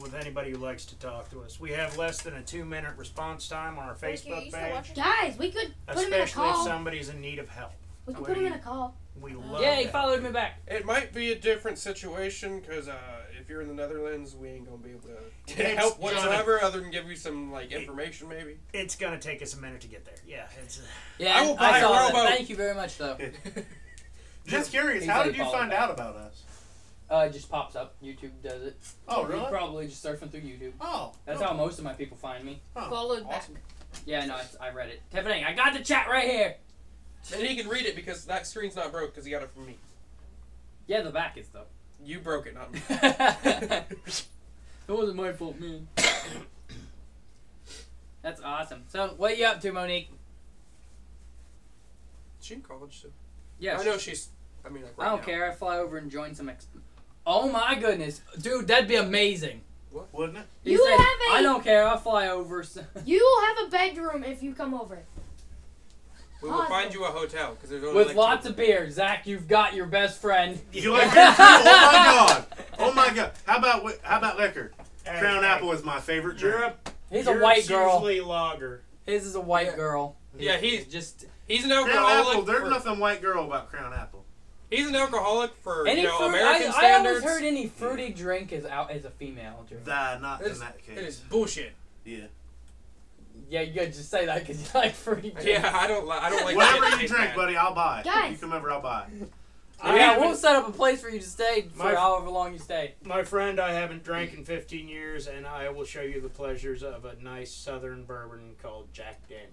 with anybody who likes to talk to us. We have less than a 2-minute response time on our Thank you. Facebook You still page, watching? Guys, we could put him in a especially if call. somebody's in need of help. We could put him in a call. We love Yeah, he that. followed me back. It might be a different situation because if you're in the Netherlands, we ain't gonna be able to It's get help gonna- whatsoever, other than give you some like information maybe. It's gonna take us a minute to get there. Yeah, it's. Yeah, I will buy a saw that. rowboat. Thank you very much, though. Just curious, He how said did he you followed find back. out about us? It just pops up. YouTube does it. Oh, You're really? probably just surfing through YouTube. Oh. That's cool. how most of my people find me. Followed back. Awesome. Yeah, no, I read it. Tiffany, I got the chat right here. And he can read it because that screen's not broke because he got it from me. Yeah, the back is, though. You broke it, not me. It wasn't my fault, man. That's awesome. So, what are you up to, Monique? Is she in college too? Yes. I know she's. I mean, like, I right don't now. care. I fly over and join some. Oh my goodness, dude, that'd be amazing. wouldn't it? He You said, have a- I don't care. I'll fly over. You will have a bedroom if you come over. We will find you a hotel because there's only With like lots two. of beer. Zach, you've got your best friend. You like beer too? Oh my god! Oh my god! How about liquor? Crown Apple is my favorite drink. He's a white girl. Usually lager. His is a white girl. Yeah, he's an Crown alcoholic. Apple. There's for- nothing white girl about Crown Apple. He's an alcoholic for Any fruit, American I standards. always heard any fruity drink is a female drink. Not in It's- that case. It is bullshit. Yeah. Yeah, you gotta just say that because you like fruity drinks. Yeah, I don't like. Whatever shit you that drink, bad. buddy, I'll buy. Guys. You come over, I'll buy. Yeah, we'll set up a place for you to stay for My- however long you stay. My friend, I haven't drank in 15 years, and I will show you the pleasures of a nice southern bourbon called Jack Daniels.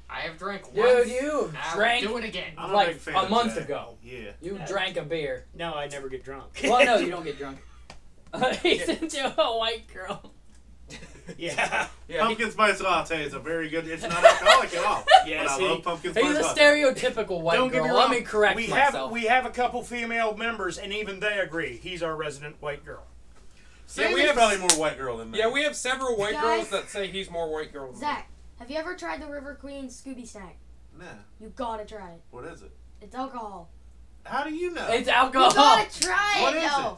I have drank Dude, once. you I will drank do it again. I'm like a big fan a of month Jack. ago. Yeah. You drank a beer. No, I never get drunk. Well, no, you don't get drunk. He's into a white girl. Yeah. Yeah, Pumpkin spice latte is a very good. It's not alcoholic at all. Yeah, but I see, love pumpkin spice He's a latte. stereotypical white Don't get girl. me Let wrong. me correct we myself. have a couple female members, and even they agree he's our resident white girl. Sammy's we have- probably more white girl than me. yeah, we have several white Guys. girls that say he's more white girl. Than me. Zach, have you ever tried the River Queen Scooby snack? Nah. You gotta try it. What is it? It's alcohol. How do you know? It's You alcohol. gotta try What it is though.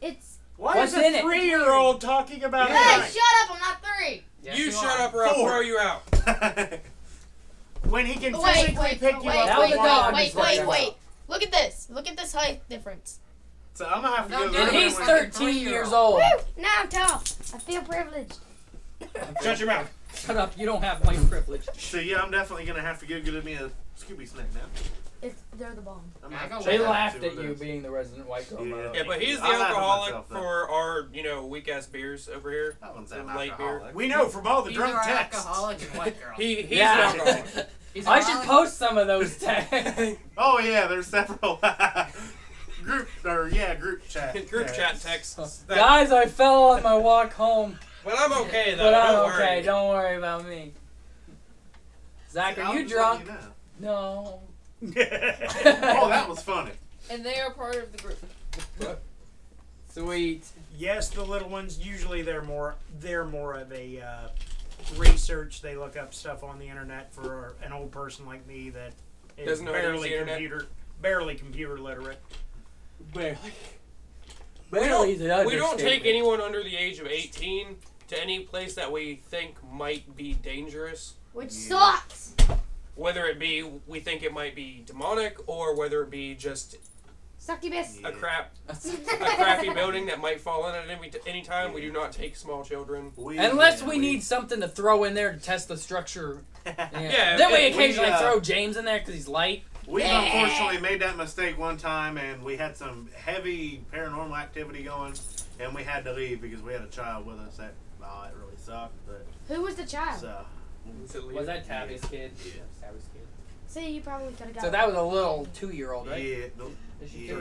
It's Why What's is in a it? 3-year-old talking about hey, it? shut up! I'm not 3. Yes, you shut are. up or I'll 4. throw you out. When he can Wait, physically wait, pick wait, you wait, up. That was wait, a dog. wait, He's wait, right. wait. Look at this. Look at this height difference. So I'm gonna have to No, go. dude, And he's Like a 13 3-year-old. years old. Woo! Now I'm tall. I feel privileged. Shut your mouth. Shut up. You don't have white privilege. So yeah, I'm definitely gonna have to go get me a Scooby snack now. They're the bomb. I'm Yeah, gonna go have to They check out laughed see at what you it is. being the resident white girl. Yeah. Yeah, but he's the I laugh at alcoholic myself, though. for our, weak ass beers over here. That one's The an light alcoholic. We know from all the Either drunk are texts. alcoholic and white girl. He's an Yeah. alcoholic. He's I should alcoholic. post some of those tags. Oh yeah, there's several group chat. Group chat texts. That, Guys, I fell on my walk home. but I'm okay though. But I'm don't okay. worry. Don't worry about me. Zach, are you drunk? No. Oh, that was funny. And they are part of the group. Sweet. Yes, the little ones. Usually they're more of a research. They look up stuff on the internet for an old person like me that is Doesn't know how to use the internet. barely computer literate. Barely. We Barely is an We don't take understatement. anyone under the age of 18 to any place that we think might be dangerous. Which Yeah. sucks. Whether it be we think it might be demonic or whether it be just Succubus. Yeah. a crappy building that might fall in at any time. We do not take small children. Unless we need something to throw in there to test the structure. Yeah, Then we it- occasionally we, throw James in there because he's light. We unfortunately made that mistake one time, and we had some heavy paranormal activity going, and we had to leave because we had a child with us. That it really sucked, but Who was the child? so Was that Tabby's kid? Yeah. Tabby's kid. See, you probably could have got So that was a little 2-year-old, right? yeah, Is she yeah,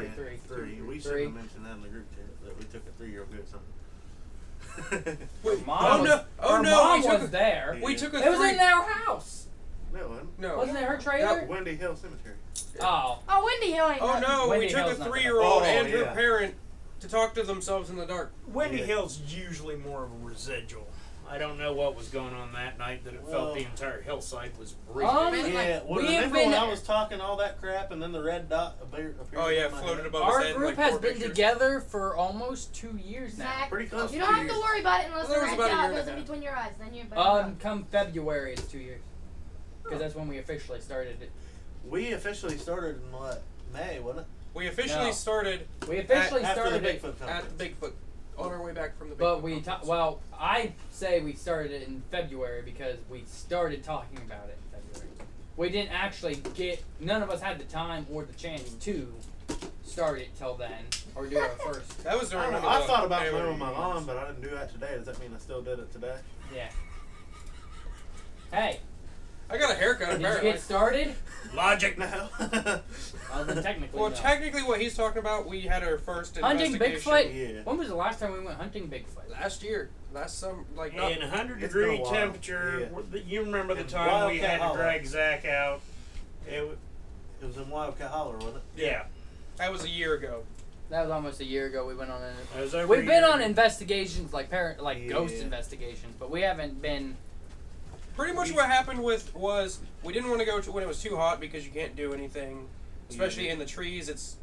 three? We shouldn't have mentioned that in the group chat that we took a 3-year-old to do something. Her mom Oh, was, no. Oh, her no, mom we took was a- there. We took a It was three. in their house. No, it wasn't. No. Wasn't it her trailer? That Wendy Hill Cemetery. Oh. Oh, Wendy Hill ain't Oh nothing. no, Wendy we took Hill's a not 3-year-old Oh, and her yeah. parent to talk to themselves in the dark. Wendy Yeah. Hill's usually more of a residual. I don't know what was going on that night that it Well- felt the entire hillside was breathing. Yeah, well, we have remember been- when I was talking all that crap and then the red dot appeared Oh yeah, in my floated head? above Our his head. group like has 4 been pictures. together for almost 2 years now. Zach, Pretty close. you to don't 2 have to years. worry about it unless Well, the there was red about a dot year and goes a in half. between your eyes. Then you're better. Come February, it's 2 years. Because that's when we officially started it. We officially started in what? May, wasn't it? We officially No. started We officially After started the it, Bigfoot at conference. the Bigfoot on our way back from the Bigfoot. but we conference. well, I say we started it in February because we started talking about it in February. We didn't actually none of us had the time or the chance to start it till then or do our first. That was I, during don't know, one of I the thought about family mowing my reunions. lawn, but I didn't do that today. Does that mean I still did it today? Yeah. Hey, I got a haircut did you apparently. get started? Logic. No. Well, then technically, Well, no. technically, what he's talking about, we had our first Hunting investigation Bigfoot? Yeah. When was the last time we went hunting Bigfoot? last year, last summer, like not. In 100 It's been a degree while. temperature, you remember the And time we Wildcat had to Hollow. drag Zach out. It, It was in Wildcat Holler, wasn't it? yeah. That was a year ago. That was almost a year ago. We went on We've been on investigations like ghost Yeah. investigations, but we haven't been. Pretty much what happened was we didn't want to go to when it was too hot because you can't do anything, especially in the trees.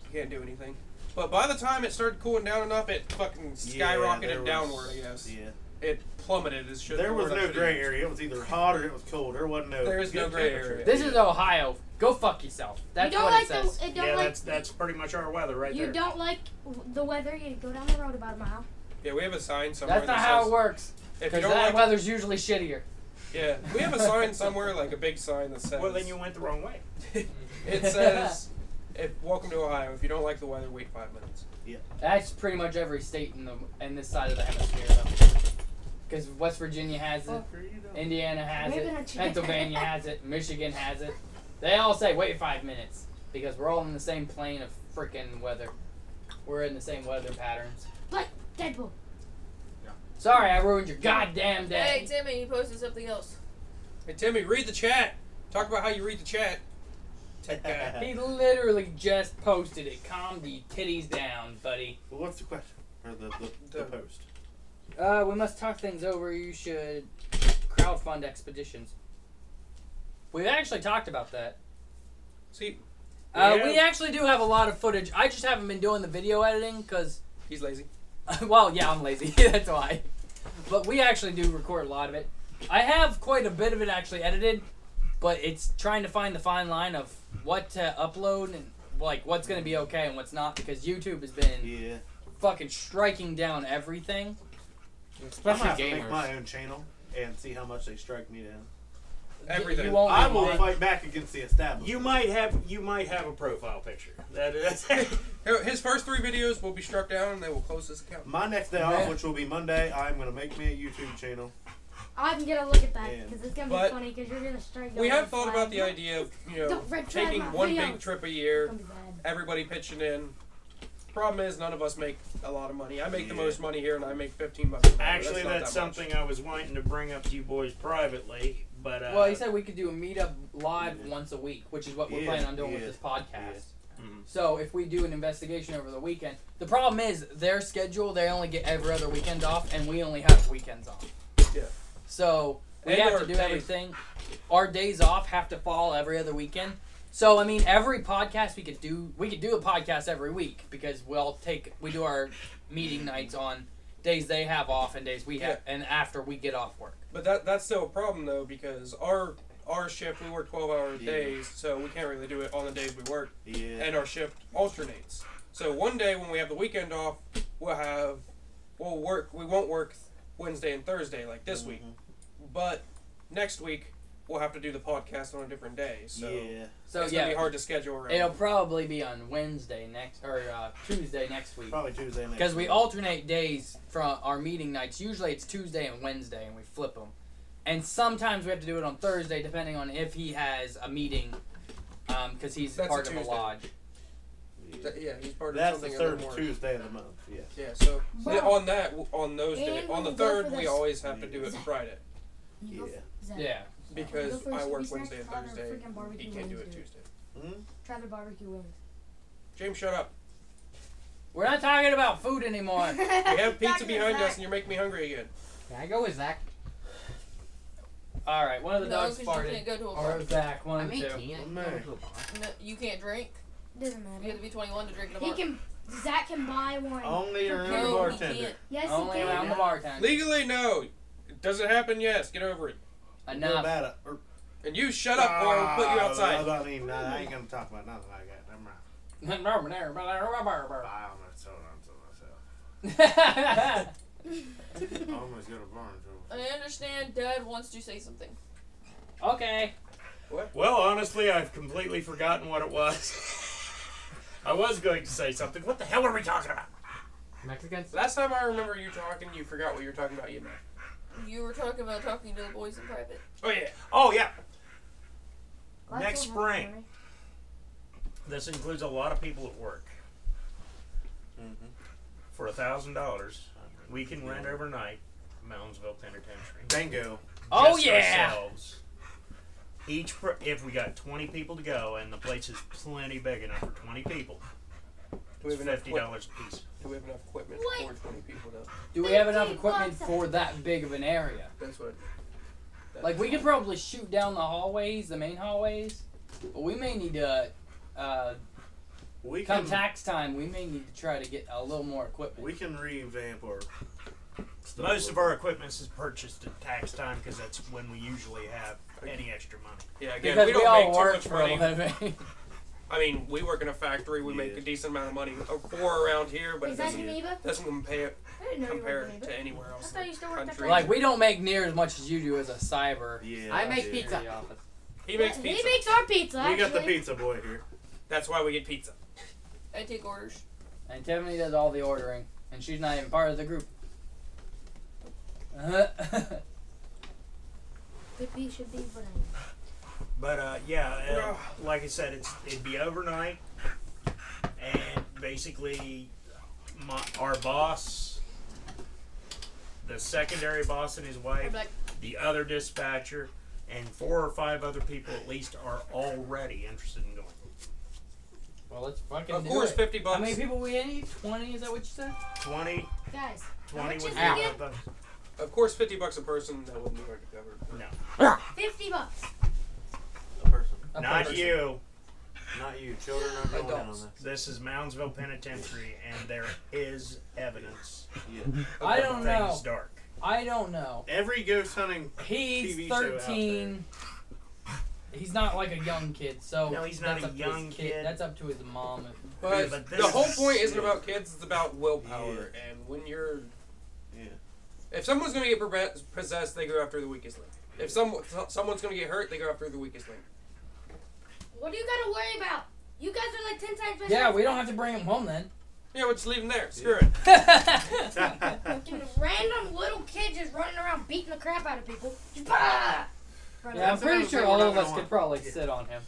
You can't do anything. But by the time it started cooling down enough, it fucking skyrocketed downward. I guess. Yeah. It plummeted. Is There was no gray area. It was either hot or it was cold. There wasn't no. There is no good gray temperature. area. This is Ohio. Go fuck yourself. That's you don't what like it says. the. It don't Yeah, like. that's pretty much our weather right You there. don't like the weather. You go down the road about a mile. Yeah, we have a sign somewhere. That's not that how says, it works. If you Because don't that like, weather's usually shittier. yeah, we have a sign somewhere, like a big sign that says. Well, then you went the wrong way. It says, "Welcome to Ohio. If you don't like the weather, wait 5 minutes." That's pretty much every state in this side of the hemisphere, though. Because West Virginia has it, Indiana has Maybe it, not you. Pennsylvania has it, Michigan has it. They all say wait 5 minutes because we're all in the same plane of freaking weather. We're in the same weather patterns. Like Deadpool. Sorry, I ruined your goddamn Hey, day. Timmy, you posted something else. Hey Timmy, read the chat. Talk about how you read the chat. He literally just posted it. Calm the titties down, buddy. Well, what's the question? Or the post? We must talk things over. You should crowdfund expeditions. We've actually talked about that. See, We actually do have a lot of footage. I just haven't been doing the video editing because, he's lazy. well, yeah, I'm lazy. That's why. But we actually do record a lot of it. I have quite a bit of it actually edited, but it's trying to find the fine line of what to upload and like what's going to be okay and what's not because YouTube has been fucking striking down everything. I'm Especially gonna have to make gamers. my own channel and see how much they strike me down. Everything. You won't I be will mine. fight back against the establishment. You might have a profile picture. That's His first 3 videos will be struck down and they will close his account. My next day off, which will be Monday, I'm gonna make me a YouTube channel. I'm gonna look at that Yeah. because it's gonna be But funny because you're gonna strike. We all have the thought flag. about the idea of, Don't red flag taking my one videos. big trip a It's year, gonna be bad. everybody pitching in. Problem is, none of us make a lot of money. I make the most money here and I make $15 an hour. actually not that's that much. something I was wanting to bring up to you boys privately, but Well, he said we could do a meetup live once a week, which is what we're Yeah, planning on doing with yeah, this podcast. Mhm. So if we do an investigation over the weekend, the problem is their schedule, they only get every other weekend off, and we only have weekends off. Yeah. So we And have our to do days. everything. Our days off have to fall every other weekend. So I mean, every podcast we could do a podcast every week because we do our meeting nights on days they have off and days we have, and after we get off work. But that's still a problem though because our shift we work 12-hour days, so we can't really do it on the days we work. Yeah. And our shift alternates. So one day when we have the weekend off, we won't work Wednesday and Thursday like this week. But next week we'll have to do the podcast on a different day. So So it's yeah, gonna be hard to schedule around. it'll probably be on Wednesday next or Tuesday next week. Probably Tuesday next Because we week. alternate days from our meeting nights. Usually it's Tuesday and Wednesday, and we flip them. And sometimes we have to do it on Thursday, depending on if he has a meeting, because he's That's part a of a Tuesday. lodge. Yeah, he's part of That's the something third every morning. Tuesday of the month. Yes. Yeah, so Bro. on those And days, when on the you go third, for we this- always have to do it Friday You go Yeah. Zach, Yeah. because you go for I work sweet snacks, Wednesday and try their Thursday. freaking barbecue He can't do wings, it dude. Tuesday. Try the barbecue wings. James, shut up. We're not talking about food anymore. We have pizza Talking to behind Zach. us, and you're making me hungry again. Can I go with Zach? All right, one of the No, dogs because you farted. can't go to a Or bar. Zach, one I'm of the 18. two. I can Man. go to a bar. No, you can't drink. Doesn't You have matter. to be 21 to drink at a He bar. can. Zach can buy one. Only around the No, he bartender. can't. Yes, Only he can. around the bartender. Legally, no. Does it happen? Yes. Get over it. Feel Enough. bad at- or- And you shut up, or I'll put you outside. I mean, nah, I ain't gonna talk about nothing like that. Never mind. I almost told on to myself. I almost got a burn to I understand Dad wants to say something. Okay. Well, honestly, I've completely forgotten what it was. I was going to say something. What the hell are we talking about? Mexicans? Last time I remember you talking, you forgot what you were talking about. You know. You were talking about talking to the boys in private. Oh yeah. Oh, yeah. Well, Next that's what happened, spring. This includes a lot of people at work. For $1,000, we can rent overnight Moundsville Penitentiary. Bingo. Oh, Just yeah. ourselves. If we got 20 people to go, and the place is plenty big enough for 20 people, Do we have enough $50 a piece. Do we have enough equipment What? for 20 people though? Do we have enough 50 equipment bucks. for that big of an area? That's what. Like, we could probably shoot down the hallways, the main hallways, but we may need to, We come can tax time, we may need to try to get a little more equipment. we can revamp our stuff. Most of our equipment is purchased at tax time because that's when we usually have any extra money. Yeah, again, Because we we don't all make too work much for a money. living. I mean, we work in a factory. We make a decent amount of money for around here, but it Is that doesn't, Geneva? doesn't compare I didn't know you compare worked in Geneva. to anywhere else I in thought you the still worked at country. Like, we don't make near as much as you do as a cyber. Yeah, I make yeah. pizza. security office. He makes He pizza. makes our pizza. We got the actually. pizza boy here. That's why we get pizza. I take orders. And Tiffany does all the ordering, and she's not even part of the group. Could be, should be, but But yeah, like I said, it'd be overnight, and basically, our boss, the secondary boss and his I'm wife, like, the other dispatcher, and 4 or 5 other people at least are already interested in going. Well, let's fucking Of do course, it. 50 bucks. How many people we need? 20, is that what you said? 20 guys, 20 much would is be it Ow. again? with us. Of course, 50 bucks a person. That wouldn't be hard to cover. No, $50. A person. A not person. you. Not you. Children are going in on Adults. this. This is Moundsville Penitentiary, and there is evidence. Yeah. I don't know. Things dark. I don't know. Every ghost hunting He's TV show out 13. He's not like a young kid, so No, he's not that's a up to his young kid. That's up to his mom. But, But the this whole is- point isn't yeah. about kids. It's about willpower. Yeah. And when you're, Yeah. if someone's gonna get possessed, they go after the weakest link. If someone's gonna get hurt, they go after the weakest link. What do you gotta worry about? You guys are like 10 times better. Yeah, we don't have to bring him home then. Yeah, we'll just leave them there. Screw it. Fucking random little kid just running around beating the crap out of people. Just bah! Yeah, I'm pretty Sometimes sure we're all not of us gonna could want- probably sit on him.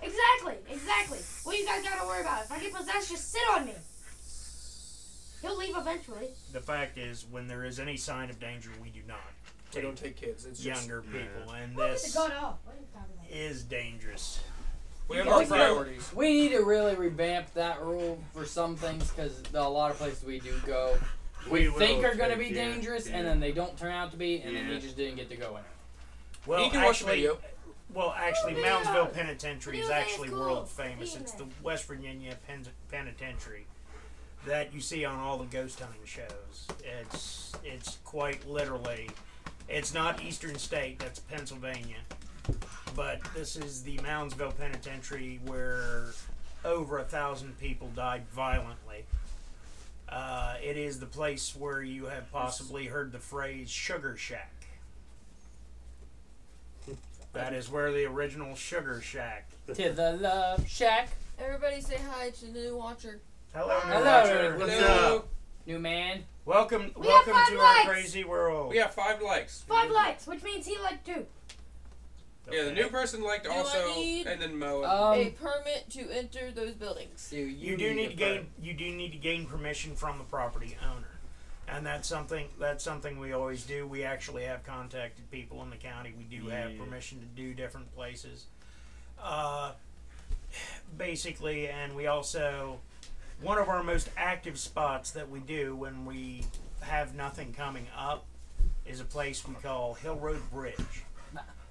Exactly. What you guys gotta worry about? If I get possessed, just sit on me. He'll leave eventually. The fact is, when there is any sign of danger, we do not We take don't take kids. It's just younger people, and Look at the this gun off. What are you talking about? is dangerous. we have Yeah, our we- priorities. We need to really revamp that rule for some things because a lot of places we do go, we will think are going to take- be yeah, dangerous, yeah. and then they don't turn out to be, and then Yeah. we just didn't get to go in. Well, You can watch the actually, video. Video. Moundsville Penitentiary is Video actually is cool. world famous. Video It's the man. West Virginia Penitentiary that you see on all the ghost hunting shows. It's quite literally. It's not Eastern State. That's Pennsylvania. But this is the Moundsville Penitentiary where over 1,000 people died violently. It is the place where you have possibly heard the phrase "sugar shack." That is where the original Sugar Shack. To the love shack. everybody say hi to the new watcher. Hello, new Hello. watcher. What's Hello. up? New man. Welcome, We have welcome 5 to likes. our crazy world. We got 5 likes. 5 likes, which means he liked 2. Yeah, the Okay. new person liked Do I also, need- and then Mo. A permit to enter those buildings. Dude, You do need to gain permission from the property owner, and that's something we always do. We actually have contacted people in the county. We do have Yeah. permission to do different places. Basically, and we also one of our most active spots that we do when we have nothing coming up is a place we call Hill Road Bridge.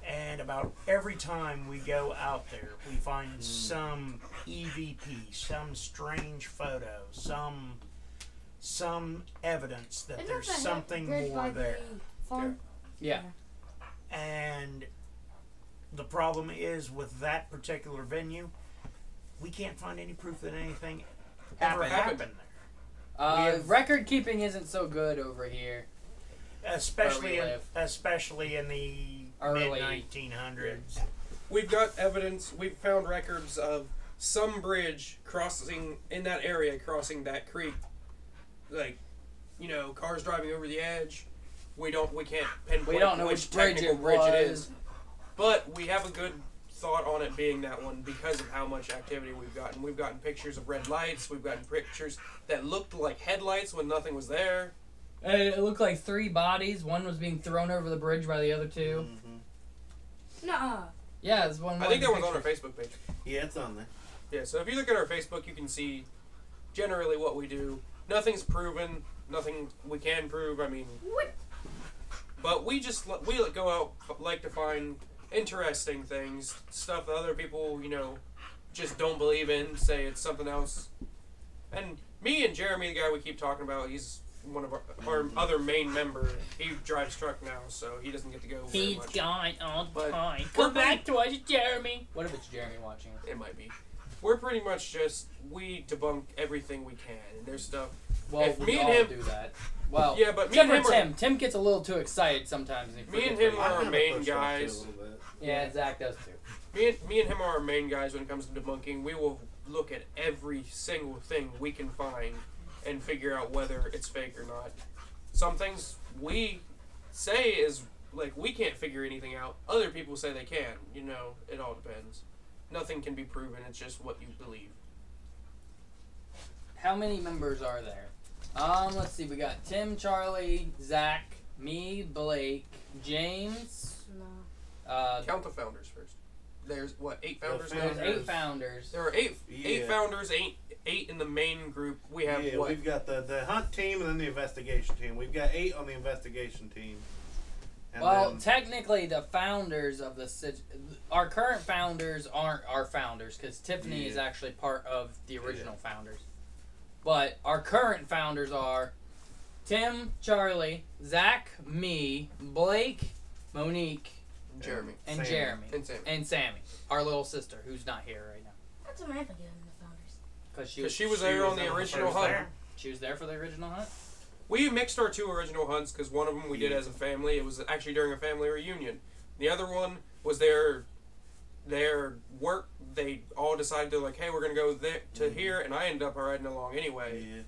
And about every time we go out there, we find some EVP, some strange photo, some evidence that Isn't there's that the something bridge more by there. the farm? Yeah. And the problem is with that particular venue, we can't find any proof that anything ever happened there. We have- Record keeping isn't so good over here. Especially Where we especially in the Early. mid-1900s. We've got evidence. We've found records of some bridge crossing in that area, crossing that creek. Like, cars driving over the edge. We can't pinpoint We don't know which which bridge technical it bridge it was. is. But we have a good thought on it being that one because of how much activity we've gotten. We've gotten pictures of red lights. We've gotten pictures that looked like headlights when nothing was there. It looked like 3 bodies. One was being thrown over the bridge by the other 2. Nuh-uh. Yeah, it's one. I think that of was the on our pictures. Facebook page. Yeah, it's on there. Yeah, so if you look at our Facebook, you can see generally what we do. Nothing's proven. Nothing we can prove. I mean, but we go out, like to find interesting things, stuff that other people, just don't believe in, say it's something else. And me and Jeremy, the guy we keep talking about, he's one of our other main member. He drives truck now, so he doesn't get to go very much. He's gone all the But time. we're Come back to us, Jeremy. What if it's Jeremy watching? It might be. We're pretty much we debunk everything we can, and there's stuff. Well, If we me and all him- do that. Well, Yeah, but me except and for him Tim. Tim gets a little too excited sometimes. And he Me and forgets him what are he- our main guys. Yeah, Zach does too. Me and him are our main guys when it comes to debunking. We will look at every single thing we can find and figure out whether it's fake or not. Some things we say is like we can't figure anything out. Other people say they can. It all depends. Nothing can be proven. It's just what you believe. How many members are there? Let's see. We got Tim, Charlie, Zach, me, Blake, James. No. Count the founders first. There's 8 founders now? There's 8 founders. There are eight founders, eight in the main group. We have what? We've got the hunt team and then the investigation team. We've got 8 on the investigation team. And Well, then, technically, the founders of our current founders aren't our founders because Tiffany is actually part of the original founders. But our current founders are Tim, Charlie, Zach, me, Blake, Monique, Jeremy. and Sammy. Jeremy. And And Sammy, our little sister, who's not here right now. That's Samantha getting the founders. Because she was there on the original hunt. She was there for the original hunt? We mixed our 2 original hunts because one of them we did as a family. It was actually during a family reunion. The other one was their work. They all decided they're like, hey, we're gonna go to here, and I ended up riding along anyway. Yeah.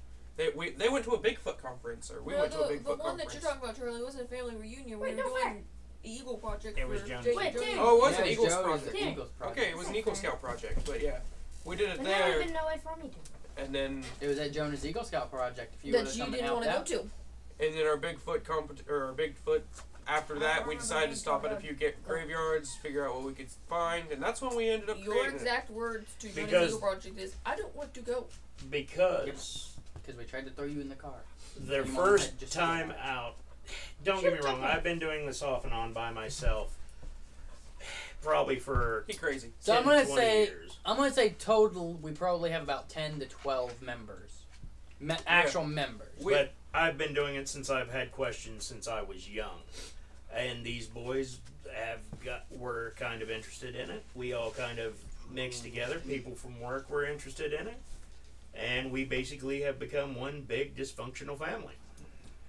They went to a Bigfoot conference, or we went to a Bigfoot The one conference. that you're talking about, Charlie, wasn't a family reunion. Wait, We were no doing fair. the Eagle Project It was for Jones. Jake Wait, and Jody. dude. Oh, it was Yeah, an Eagles Joey's project. the Yeah. Eagles project. Okay, it was an Eagle Scout project, but yeah, we did it But now there, I've been away from me too. and then It was at Jonah's Eagle Scout project. If you would That have you come and didn't helped want to go out. to. and then our Bigfoot. After that, we decided to stop at a few graveyards, figure out what we could find, and that's when we ended up Your creating it. exact words to Johnny's Because- Eagle Project is, I don't want to go. Because Because we tried to throw you in the car. their Your mom first had just time said out, don't get me wrong, I've been doing this off and on by myself probably for He crazy. So 10, I'm gonna 20 say years. total we probably have about 10 to 12 members, actual members. But I've been doing it since I've had questions since I was young. And these boys were kind of interested in it. We all kind of mixed together. People from work were interested in it. And we basically have become one big dysfunctional family.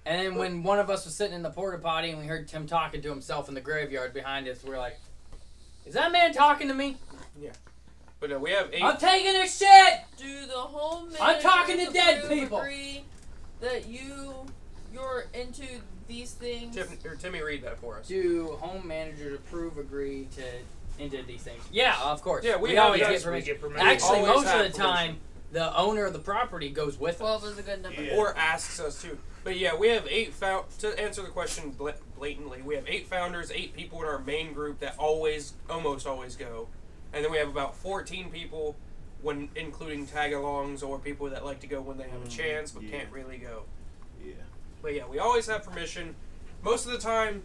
And then when one of us was sitting in the porta potty and we heard Tim talking to himself in the graveyard behind us, we were like, "Is that man talking to me? But no, we have 8. I'm taking a shit." Do the whole I'm talking to managers dead approve, people. Agree that you're into these things. Timmy, read that for us. Do home managers agree into these things? Yeah, of course. Yeah, we always have- get yes, we permission. get permission. Actually, Always most of have the time, the owner of the property goes with 12 us. is a good number. Yeah. Or asks us to. But yeah, we have 8 to answer the question blatantly. We have 8 founders, 8 people in our main group that almost always go, and then we have about 14 people, when including tag-alongs or people that like to go when they have a chance but can't really go. Yeah. But yeah, we always have permission. Most of the time,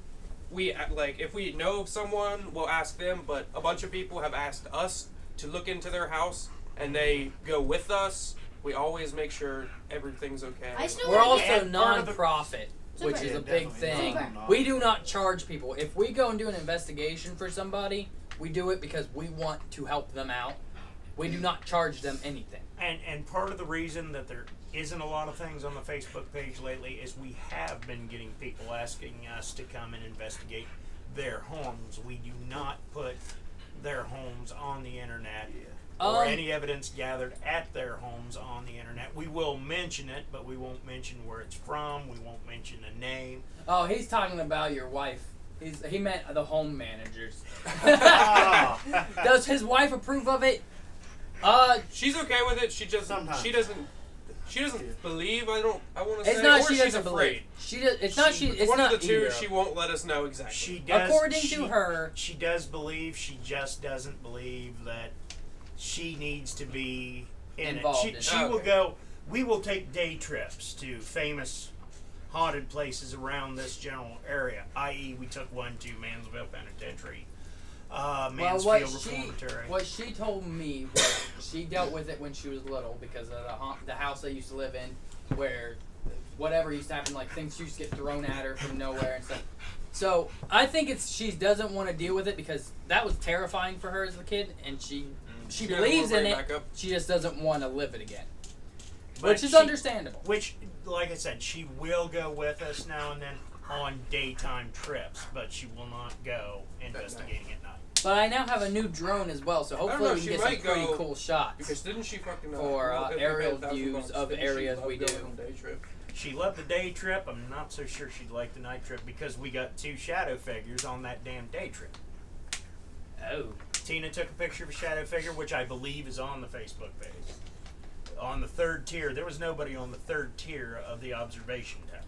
if we know someone, we'll ask them. But a bunch of people have asked us to look into their house, and they go with us. We always make sure everything's okay. I still We're wanna also get- And part of the- non-profit, which Super. is Yeah, a big definitely thing. Super. We do not charge people. If we go and do an investigation for somebody, we do it because we want to help them out. We do not charge them anything. And part of the reason that there isn't a lot of things on the Facebook page lately is we have been getting people asking us to come and investigate their homes. We do not put their homes on the internet or any evidence gathered at their homes on the internet. We will mention it, but we won't mention where it's from. We won't mention a name. Oh, he's talking about your wife. He meant the home managers. Does his wife approve of it? She's okay with it. She just Sometimes. she doesn't believe. I want to say. It's not or she she's doesn't afraid. believe. It's not she. It's One not of the two. either. She won't let us know exactly. She does. According she- to her, she does believe. She just doesn't believe that she needs to be in Involved it. in it. She will Okay. go. we will take day trips to famous haunted places around this general area. I.e., we took one to Mansville Penitentiary, Mansfield Reformatory. What she told me was she dealt with it when she was little because of the house they used to live in, where whatever used to happen, like things used to get thrown at her from nowhere and stuff. So I think she doesn't want to deal with it because that was terrifying for her as a kid, and she believes in it. She just doesn't want to live it again, which is understandable. Which, like I said, she will go with us now and then on daytime trips, but she will not go investigating at night. But I now have a new drone as well, so hopefully we can get some pretty cool shots. Because didn't she fucking for aerial views of areas we do. She loved the day trip. I'm not so sure she'd like the night trip because we got 2 shadow figures on that damn day trip. Oh. Tina took a picture of a shadow figure, which I believe is on the Facebook page. On the 3rd tier, there was nobody on the 3rd tier of the observation tower.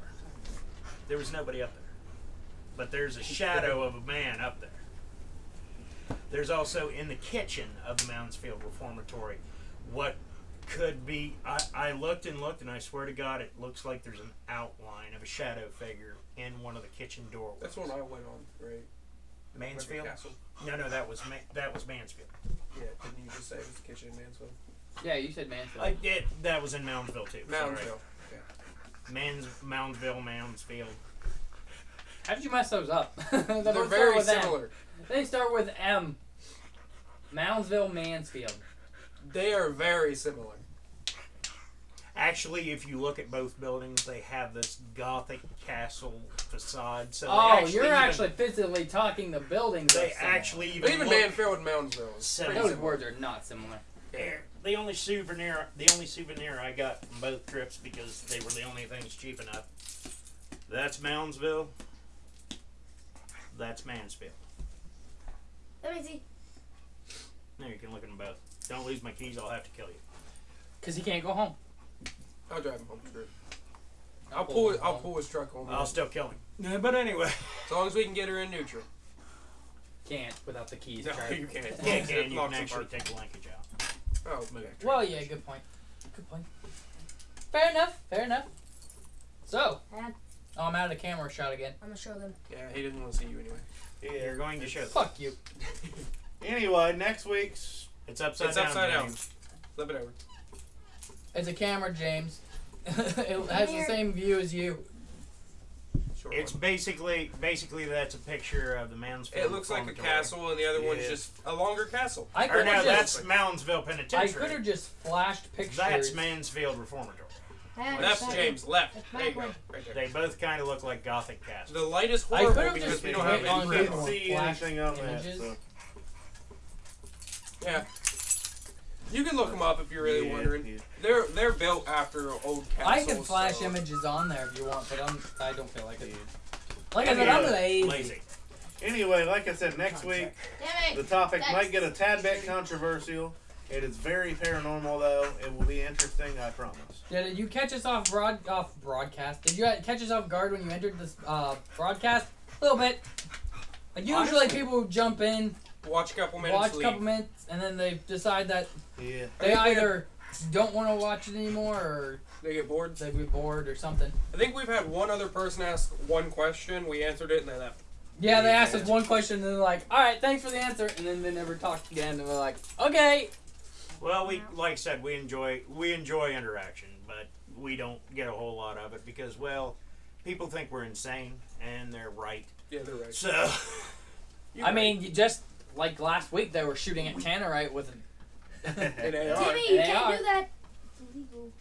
There was nobody up there. But there's a shadow of a man up there. There's also in the kitchen of the Mansfield Reformatory what could be, I looked and looked, and I swear to God, it looks like there's an outline of a shadow figure in one of the kitchen doorways. That's one I went on, right? Mansfield? No, that was Mansfield. Yeah, didn't you just say it was the kitchen in Mansfield? Yeah, you said Mansfield. I did. That was in Moundsville too. Moundsville. Okay. Moundsville, Mansfield. How did you mess those up? They're very similar. They start with M. Moundsville, Mansfield. They are very similar. Actually, if you look at both buildings, they have this Gothic castle facade. So you're actually physically talking the buildings. They actually even Mansfield and Moundsville. Those words are not similar. The only souvenir I got from both trips, because they were the only things cheap enough. That's Moundsville. That's Mansfield. Let me see. Now you can look at them both. Don't lose my keys, I'll have to kill you. Because he can't go home. I'll drive him home. I'll pull his truck home. I'll still kill him. Yeah, but anyway. As long as we can get her in neutral. Can't without the keys. No, you can't. Yeah, you can actually take the linkage out. Oh, well, yeah, good point. Good point. Fair enough. So, I'm out of the camera shot again. I'm going to show them. Yeah, he doesn't want to see you anyway. Yeah, you're going to show them. Fuck you. Anyway, next week's... It's upside down. Flip it over. It's a camera, James. It has the same view as you. Sure. It's basically that's a picture of the Mansfield. It looks like a castle, and the other one's just a longer castle. That's Moundsville Penitentiary. I could have just flashed pictures. That's Mansfield Reformatory. That's James. Left. There you go. Right there. They both kind of look like Gothic castles. The light is horrible because we don't have any any can't see anything on that. So. Yeah. You can look them up if you're really wondering. Yeah. They're built after old castles. I can flash images on there if you want, but I don't feel like it. Like I said, I'm lazy. Anyway, like I said, next week the topic might get a tad bit controversial. It is very paranormal, though. It will be interesting, I promise. Yeah, did you catch us off broadcast? Did you catch us off guard when you entered this broadcast? A little bit. Like usually people jump in, watch a couple minutes, and then they decide that they either don't want to watch it anymore, or they get bored. They get bored or something. I think we've had one other person ask one question. We answered it, and they left. Yeah, they asked us one question, and they're like, "All right, thanks for the answer," and then they never talked again. And we're like, "Okay." Well, like I said, we enjoy interaction, but we don't get a whole lot of it because, well, people think we're insane, and they're right. Yeah, they're right. So, I mean, just like last week, they were shooting at Tannerite with an AR. Timmy, you can't do that. It's illegal.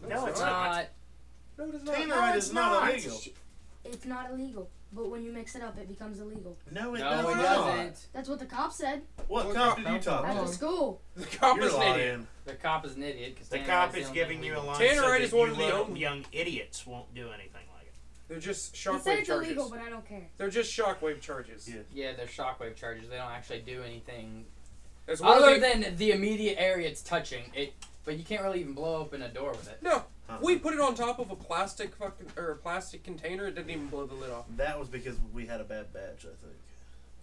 No, it's not. No, it is not. Tannerite is not illegal. It's not illegal. But when you mix it up, it becomes illegal. No, it doesn't. That's what the cop said. What cop did you talk At to? the school. The cop is an idiot. The cop is an idiot. The cop is giving you a line Tannerite is one of the the young idiots won't do anything like it. They're just He said shockwave it's charges. illegal, but I don't care. They're just shockwave charges. Yeah, they're shockwave charges. They don't actually do anything That's other than the immediate area it's touching. But you can't really even blow open a door with it. No. We put it on top of a plastic container. It didn't even blow the lid off. That was because we had a bad batch, I think.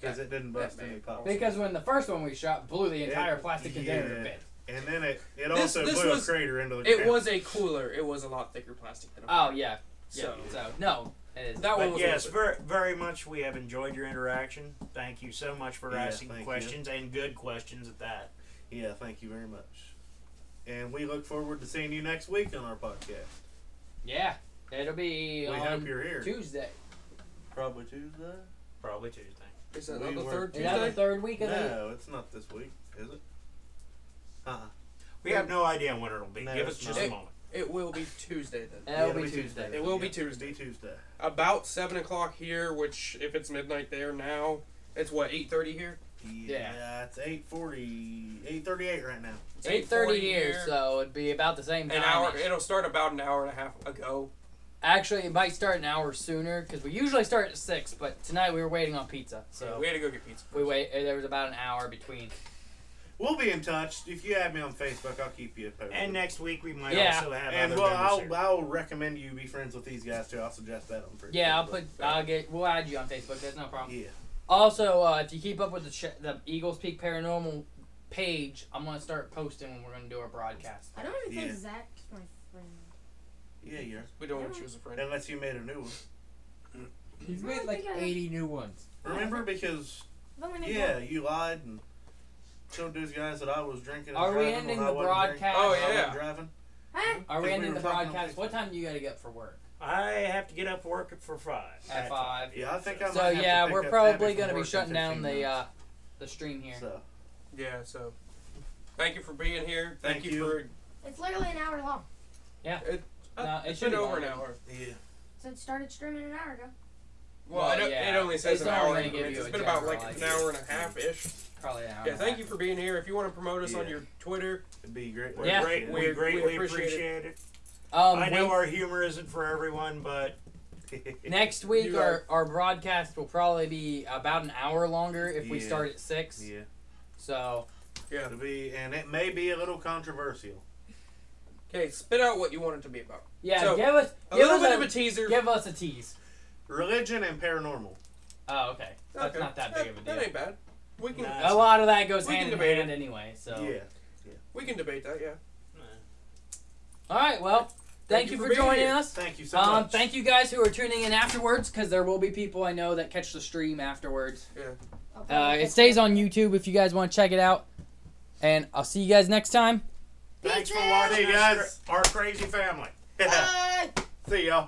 Because it didn't bust any pops. Because when the first one we shot blew the entire plastic container to bits. And then it This also blew was- a crater into the It ground. was a cooler. It was a lot thicker plastic than a Oh yeah. So So no, it is. that one But was yes, worth it. very, very much we have enjoyed your interaction. Thank you so much for Yeah, asking thank you. questions and good questions at that. Yeah, thank you very much. And we look forward to seeing you next week on our podcast. Yeah, it'll be We on hope you're here. Tuesday. Probably Tuesday? Probably Tuesday. Is that We not the were- third Is that the Tuesday? third week of the No, it's not this week, is it? We have no idea when it'll be. No, Give us it's just not. a moment. It will be Tuesday then. It'll it'll be Tuesday. It will be Yeah, Tuesday. Be Tuesday. About 7 o'clock here, which if it's midnight there now, it's what 8:30 here. Yeah, it's 8:40, 8:38 right now. It's 8:30 here, here. so it'd be about the same time. An hour. It'll start about an hour and a half ago. Actually, it might start an hour sooner because we usually start at 6, but tonight we were waiting on pizza, so We had to go get pizza. we wait. There was about an hour between. We'll be in touch. If you add me on Facebook, I'll keep you posted. And next week we might Yeah. also have And other well, members here. I'll recommend you be friends with these guys too. I'll suggest that on Facebook. Yeah, we'll add you on Facebook. That's no problem. Yeah. Also, if you keep up with the Eagles Peak Paranormal page, I'm gonna start posting when we're gonna do our broadcast. I don't even Yeah. think Zach's my friend. Yeah, you are. We don't want to choose a friend. Unless you made a new one. He's I made don't like think I have- 80 new ones. Remember, because I've only made yeah, one. you lied and showed those guys that I was drinking. And Are we driving ending when I the wasn't drinking. broadcast? Oh, I wasn't yeah. driving. Huh? Are we Because we ending were the talking on broadcast? Facebook. What time do you gotta get for work? I have to get up work for 5. At 5. Yeah, I think I might So have to yeah, pick we're up probably Abby from gonna be work in shutting down 15 minutes. the stream here. So Yeah. So, thank you for being here. Thank Thank you you. for. It's literally an hour long. No, it It's should been be over an longer. hour. yeah. So it started streaming an hour ago. Well, I don't, yeah. it only says It's an only hour. gonna give you It's a been about general like an idea. hour and a half ish. Probably an hour. Yeah. Thank you for being here. If you want to promote us on Yeah. your Twitter, It'd be great. We Yeah. we greatly appreciate appreciate it. I I know our humor isn't for everyone, but next week You are- our broadcast will probably be about an hour longer if we Yeah. start at 6. Yeah. So yeah. It'll be, and it may be a little controversial. Okay, spit out what you want it to be about. yeah, So, give us A give little us bit of a teaser. give us a tease. Religion and paranormal. Oh, okay. That's Okay. not that big of a That deal. ain't bad. We can Nah. A lot of that goes We can hand in debate hand it. anyway. So Yeah. we can debate that. Yeah. all right, well, thank you for being joining here. us. Thank you so much. Thank you guys who are tuning in afterwards, because there will be people I know that catch the stream afterwards. It stays on YouTube if you guys want to check it out. And I'll see you guys next time. thanks for Pizza! watching Hey, us, guys. our crazy family. Bye! See y'all.